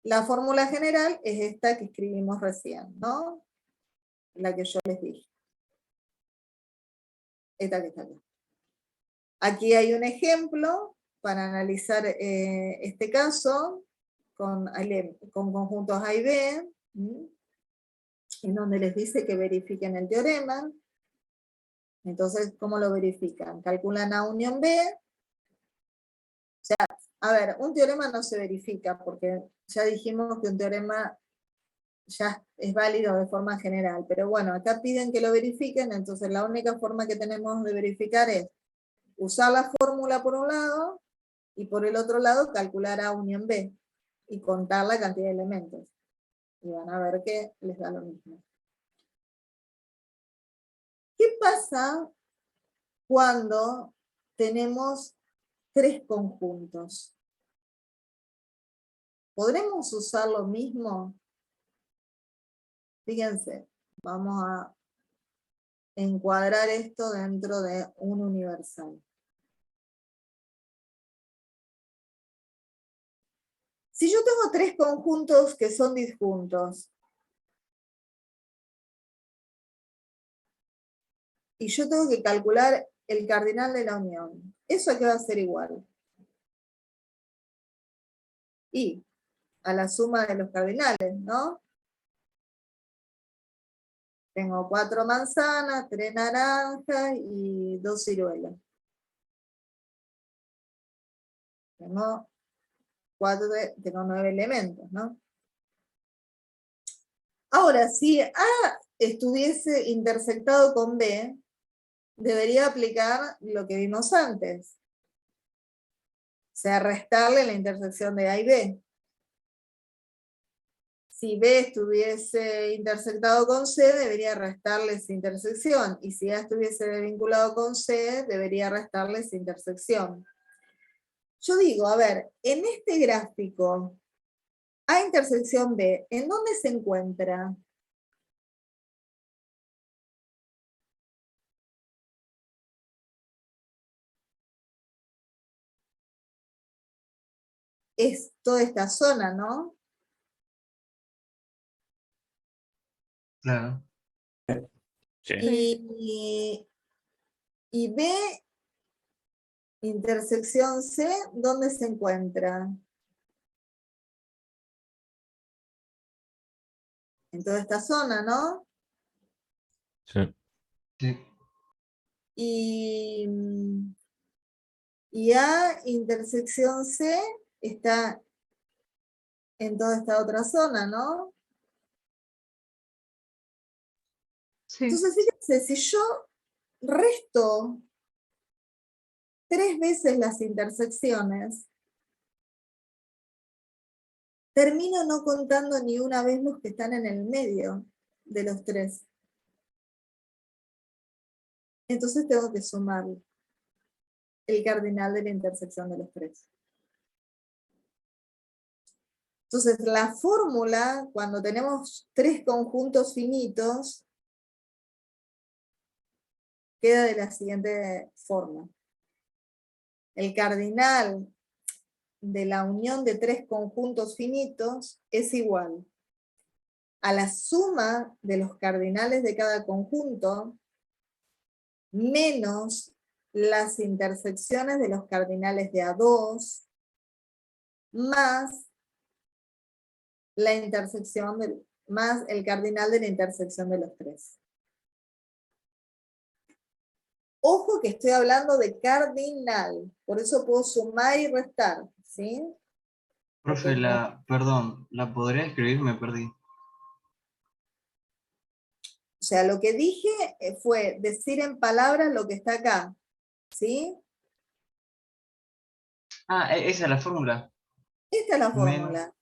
La fórmula general es esta que escribimos recién, ¿no? La que yo les dije. Esta que está acá. Aquí hay un ejemplo para analizar este caso con conjuntos A y B, en donde les dice que verifiquen el teorema. Entonces, ¿cómo lo verifican? Calculan A unión B. O sea, a ver, un teorema no se verifica porque ya dijimos que un teorema ya es válido de forma general, pero bueno, acá piden que lo verifiquen, entonces la única forma que tenemos de verificar es usar la fórmula por un lado y por el otro lado calcular A unión B y contar la cantidad de elementos. Y van a ver que les da lo mismo. ¿Qué pasa cuando tenemos tres conjuntos? ¿Podremos usar lo mismo? Fíjense, vamos a encuadrar esto dentro de un universal. Si yo tengo tres conjuntos que son disjuntos, y yo tengo que calcular el cardinal de la unión, ¿eso a qué va a ser igual? Y a la suma de los cardinales, ¿no? Tengo 4 manzanas, 3 naranjas y 2 ciruelas. Tengo 9 elementos, ¿no? Ahora, si A estuviese intersectado con B, debería aplicar lo que vimos antes. O sea, restarle la intersección de A y B. Si B estuviese intersectado con C, debería restarle esa intersección. Y si A estuviese vinculado con C, debería restarle esa intersección. Yo digo, a ver, en este gráfico, A intersección B, ¿en dónde se encuentra? Es toda esta zona, ¿no? Claro. Sí. Y B intersección C, ¿dónde se encuentra? En toda esta zona, ¿no? Sí. Sí. Y A intersección C está en toda esta otra zona, ¿no? Sí. Entonces, fíjense, si yo resto 3 veces las intersecciones, termino no contando ni una vez los que están en el medio de los 3. Entonces tengo que sumar el cardinal de la intersección de los 3. Entonces la fórmula, cuando tenemos 3 conjuntos finitos, queda de la siguiente forma. El cardinal de la unión de 3 conjuntos finitos es igual a la suma de los cardinales de cada conjunto menos las intersecciones de los cardinales de A2 más la intersección más el cardinal de la intersección de los 3. Ojo que estoy hablando de cardinal, por eso puedo sumar y restar, ¿sí? Profe, perdón, ¿la podría escribir? Me perdí. O sea, lo que dije fue decir en palabras lo que está acá, ¿sí? Ah, esa es la fórmula. Esta es la fórmula.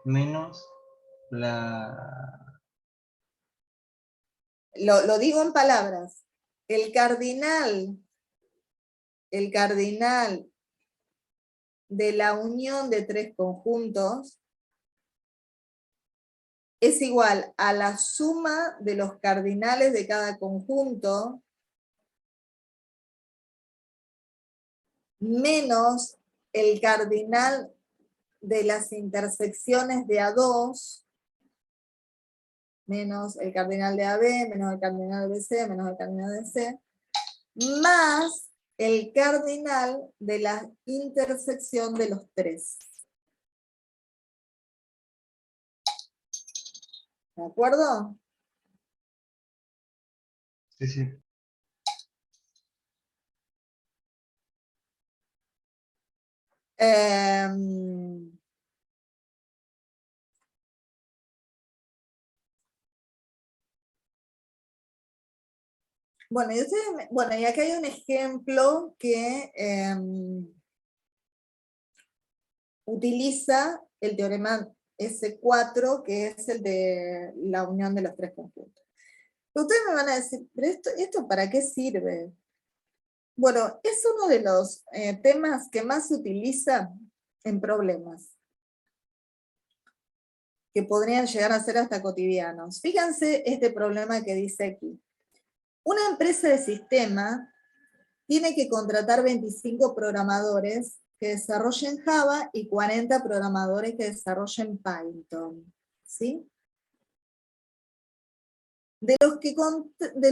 Menos la... Lo digo en palabras. El cardinal el cardinal de la unión de tres conjuntos es igual a la suma de los cardinales de cada conjunto menos el cardinal de las intersecciones de A2, menos el cardinal de AB, menos el cardinal de BC, menos el cardinal de C, más el cardinal de la intersección de los tres. ¿De acuerdo? Sí, sí. Bueno, y acá hay un ejemplo que utiliza el teorema S4, que es el de la unión de los tres conjuntos. Pero ustedes me van a decir, ¿pero esto para qué sirve? Bueno, es uno de los temas que más se utiliza en problemas, que podrían llegar a ser hasta cotidianos. Fíjense este problema que dice aquí. Una empresa de sistema tiene que contratar 25 programadores que desarrollen Java y 40 programadores que desarrollen Python. ¿Sí? De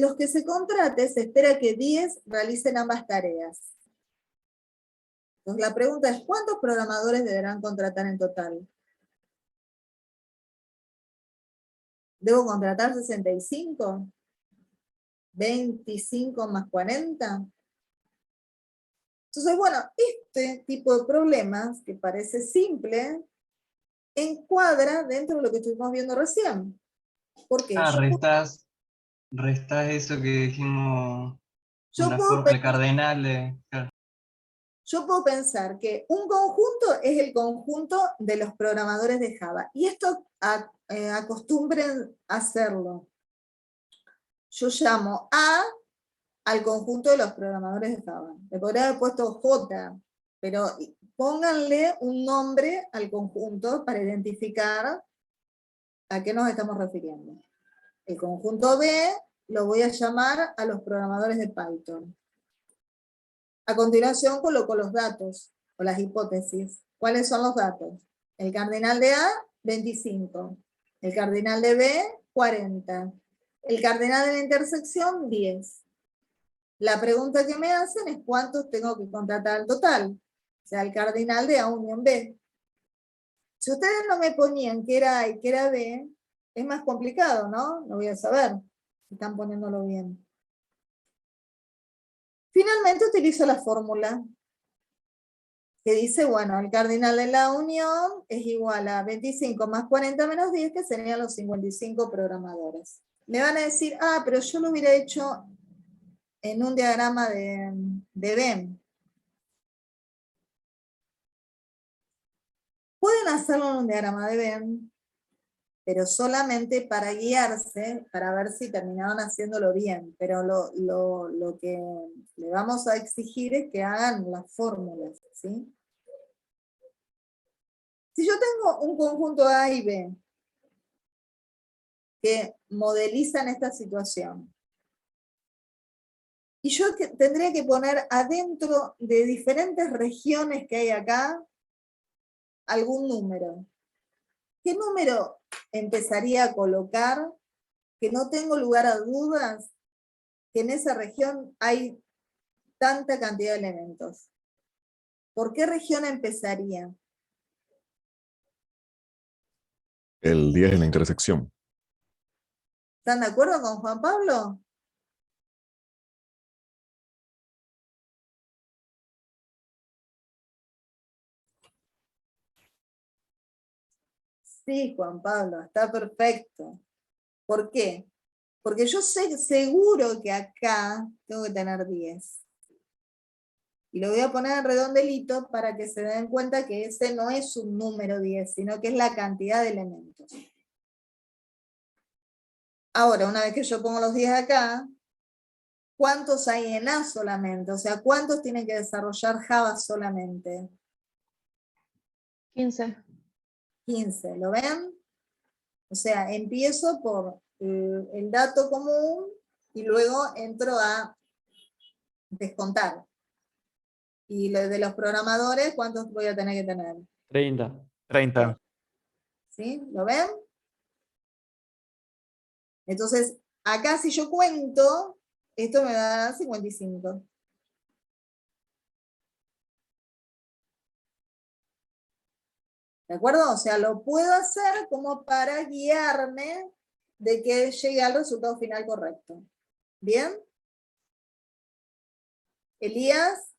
los que se contrate, se espera que 10 realicen ambas tareas. Entonces la pregunta es, ¿cuántos programadores deberán contratar en total? ¿Debo contratar 65? ¿25 más 40? Entonces, bueno, este tipo de problemas, que parece simple, encuadra dentro de lo que estuvimos viendo recién. ¿Por qué? Restás eso que dijimos, una fórmula cardenal de... Claro. Yo puedo pensar que un conjunto es el conjunto de los programadores de Java. Y esto acostumbren a hacerlo. Yo llamo A al conjunto de los programadores de Java. Le podría haber puesto J, pero pónganle un nombre al conjunto para identificar a qué nos estamos refiriendo. El conjunto B lo voy a llamar a los programadores de Python. A continuación coloco los datos o las hipótesis. ¿Cuáles son los datos? El cardinal de A, 25. El cardinal de B, 40. El cardinal de la intersección, 10. La pregunta que me hacen es cuántos tengo que contratar al total. O sea, el cardinal de A unión B. Si ustedes no me ponían que era A y que era B, es más complicado, ¿no? No voy a saber si están poniéndolo bien. Finalmente utilizo la fórmula que dice, bueno, el cardinal de la unión es igual a 25 más 40 menos 10, que serían los 55 programadores. Me van a decir, pero yo lo hubiera hecho en un diagrama de Venn. Pueden hacerlo en un diagrama de Venn, pero solamente para guiarse, para ver si terminaron haciéndolo bien. Pero lo que le vamos a exigir es que hagan las fórmulas, ¿sí? Si yo tengo un conjunto A y B que modelizan esta situación, y yo tendría que poner adentro de diferentes regiones que hay acá algún número. ¿Qué número empezaría a colocar que no tengo lugar a dudas que en esa región hay tanta cantidad de elementos? ¿Por qué región empezaría? El 10 en la intersección. ¿Están de acuerdo con Juan Pablo? Sí, Juan Pablo, está perfecto. ¿Por qué? Porque yo sé seguro que acá tengo que tener 10. Y lo voy a poner en redondelito para que se den cuenta que ese no es un número 10, sino que es la cantidad de elementos. Ahora, una vez que yo pongo los 10 acá, ¿Cuántos hay en A solamente? O sea, ¿cuántos tienen que desarrollar Java solamente? 15. 15, ¿lo ven? O sea, empiezo por el dato común y luego entro a descontar. Y de los programadores, ¿cuántos voy a tener que tener? 30. 30. ¿Sí? ¿Lo ven? Entonces, acá si yo cuento, esto me va a dar 55. ¿De acuerdo? O sea, lo puedo hacer como para guiarme de que llegue al resultado final correcto. ¿Bien? Elías,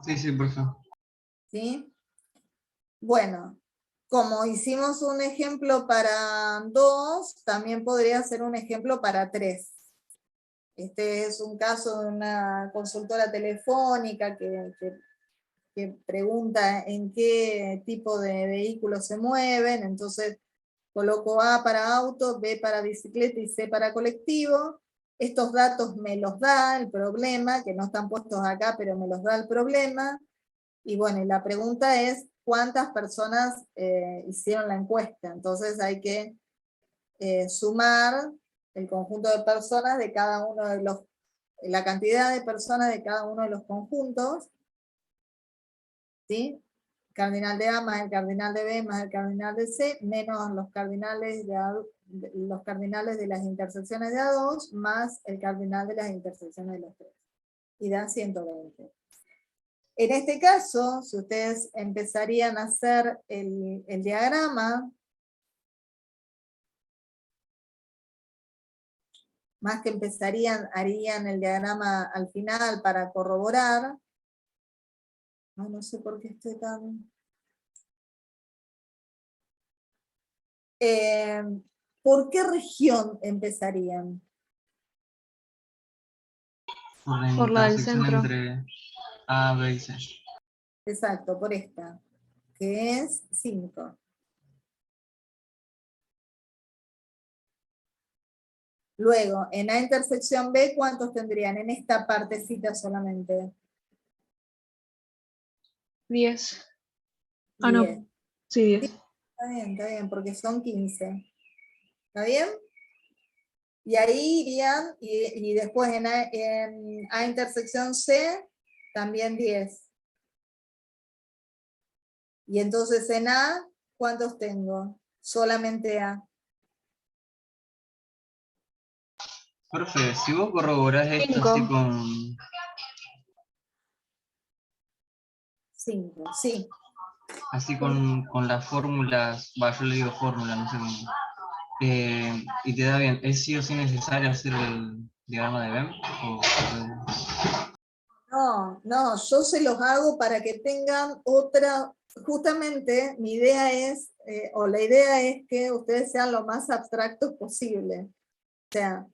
Sí, profe. ¿sí? Bueno, como hicimos un ejemplo para 2, también podría ser un ejemplo para 3. Este es un caso de una consultora telefónica que pregunta en qué tipo de vehículos se mueven, entonces coloco A para auto, B para bicicleta y C para colectivo. Estos datos me los da el problema, que no están puestos acá, pero me los da el problema. Y bueno, y la pregunta es, ¿cuántas personas hicieron la encuesta? Entonces hay que sumar el conjunto de personas de cada uno de los, la cantidad de personas de cada uno de los conjuntos, ¿sí? Cardinal de A más el cardinal de B más el cardinal de C, menos los cardinales de las intersecciones de A2, más el cardinal de las intersecciones de los 3. Y dan 120. En este caso, si ustedes empezarían a hacer el diagrama, más que empezarían, harían el diagrama al final para corroborar. Ay, no sé por qué estoy tan... ¿Por qué región empezarían? Por la del intersección centro. entre A, B y C. Exacto, por esta, que es 5. Luego, en A intersección B, ¿cuántos tendrían en esta partecita solamente? 10. Ah, no. 10. Sí, 10. Está bien, porque son 15. ¿Está bien? Y ahí irían, y después en A intersección C, también 10. Y entonces en A, ¿cuántos tengo? Solamente A. Profe, si vos corroborás esto 5. así con... 5, sí. Así con las fórmulas, yo le digo fórmula, no sé cómo. Y te da bien, ¿es sí o sí necesario hacer el diagrama de Venn? No, yo se los hago para que tengan otra, justamente mi idea es, o la idea es que ustedes sean lo más abstractos posible. O sea,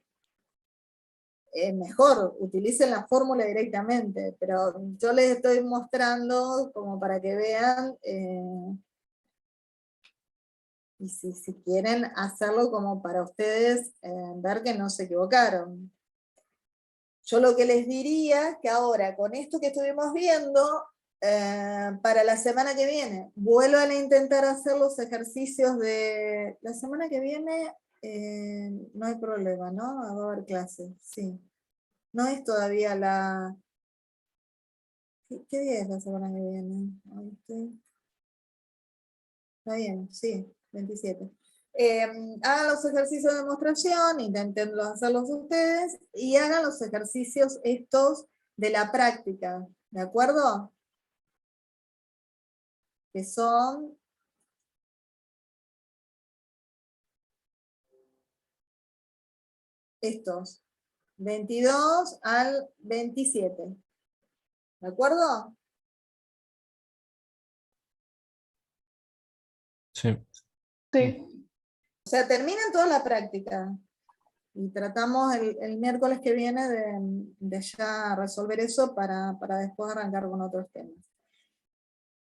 mejor, utilicen la fórmula directamente, pero yo les estoy mostrando como para que vean, y si quieren hacerlo como para ustedes ver que no se equivocaron. Yo lo que les diría es que ahora, con esto que estuvimos viendo, para la semana que viene, vuelvan a intentar hacer los ejercicios de... La semana que viene no hay problema, ¿no? Va a haber clases, sí. No es todavía la... ¿Qué día es la semana que viene? Está bien, sí, 27. Hagan los ejercicios de demostración, intenten hacerlos ustedes, y hagan los ejercicios estos de la práctica, ¿de acuerdo? Que son... estos, 22 al 27. ¿De acuerdo? Sí. Sí. O sea, terminan toda la práctica. Y tratamos el miércoles que viene de ya resolver eso para después arrancar con otros temas.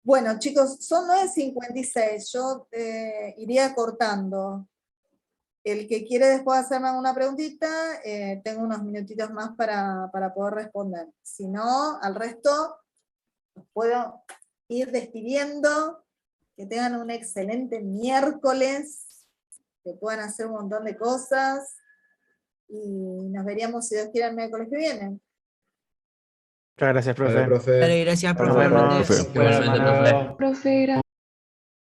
Bueno, chicos, son 9:56. Yo iría cortando. el que quiere después hacerme alguna preguntita, tengo unos minutitos más para poder responder. Si no, al resto, puedo ir despidiendo. Que tengan un excelente miércoles, que puedan hacer un montón de cosas, y nos veríamos, si Dios quiere, el miércoles que viene. Muchas gracias, profe. Dale, gracias, profe. Nos vemos. Buenas noches. Profe. Bueno, hermano. Profe, gracias.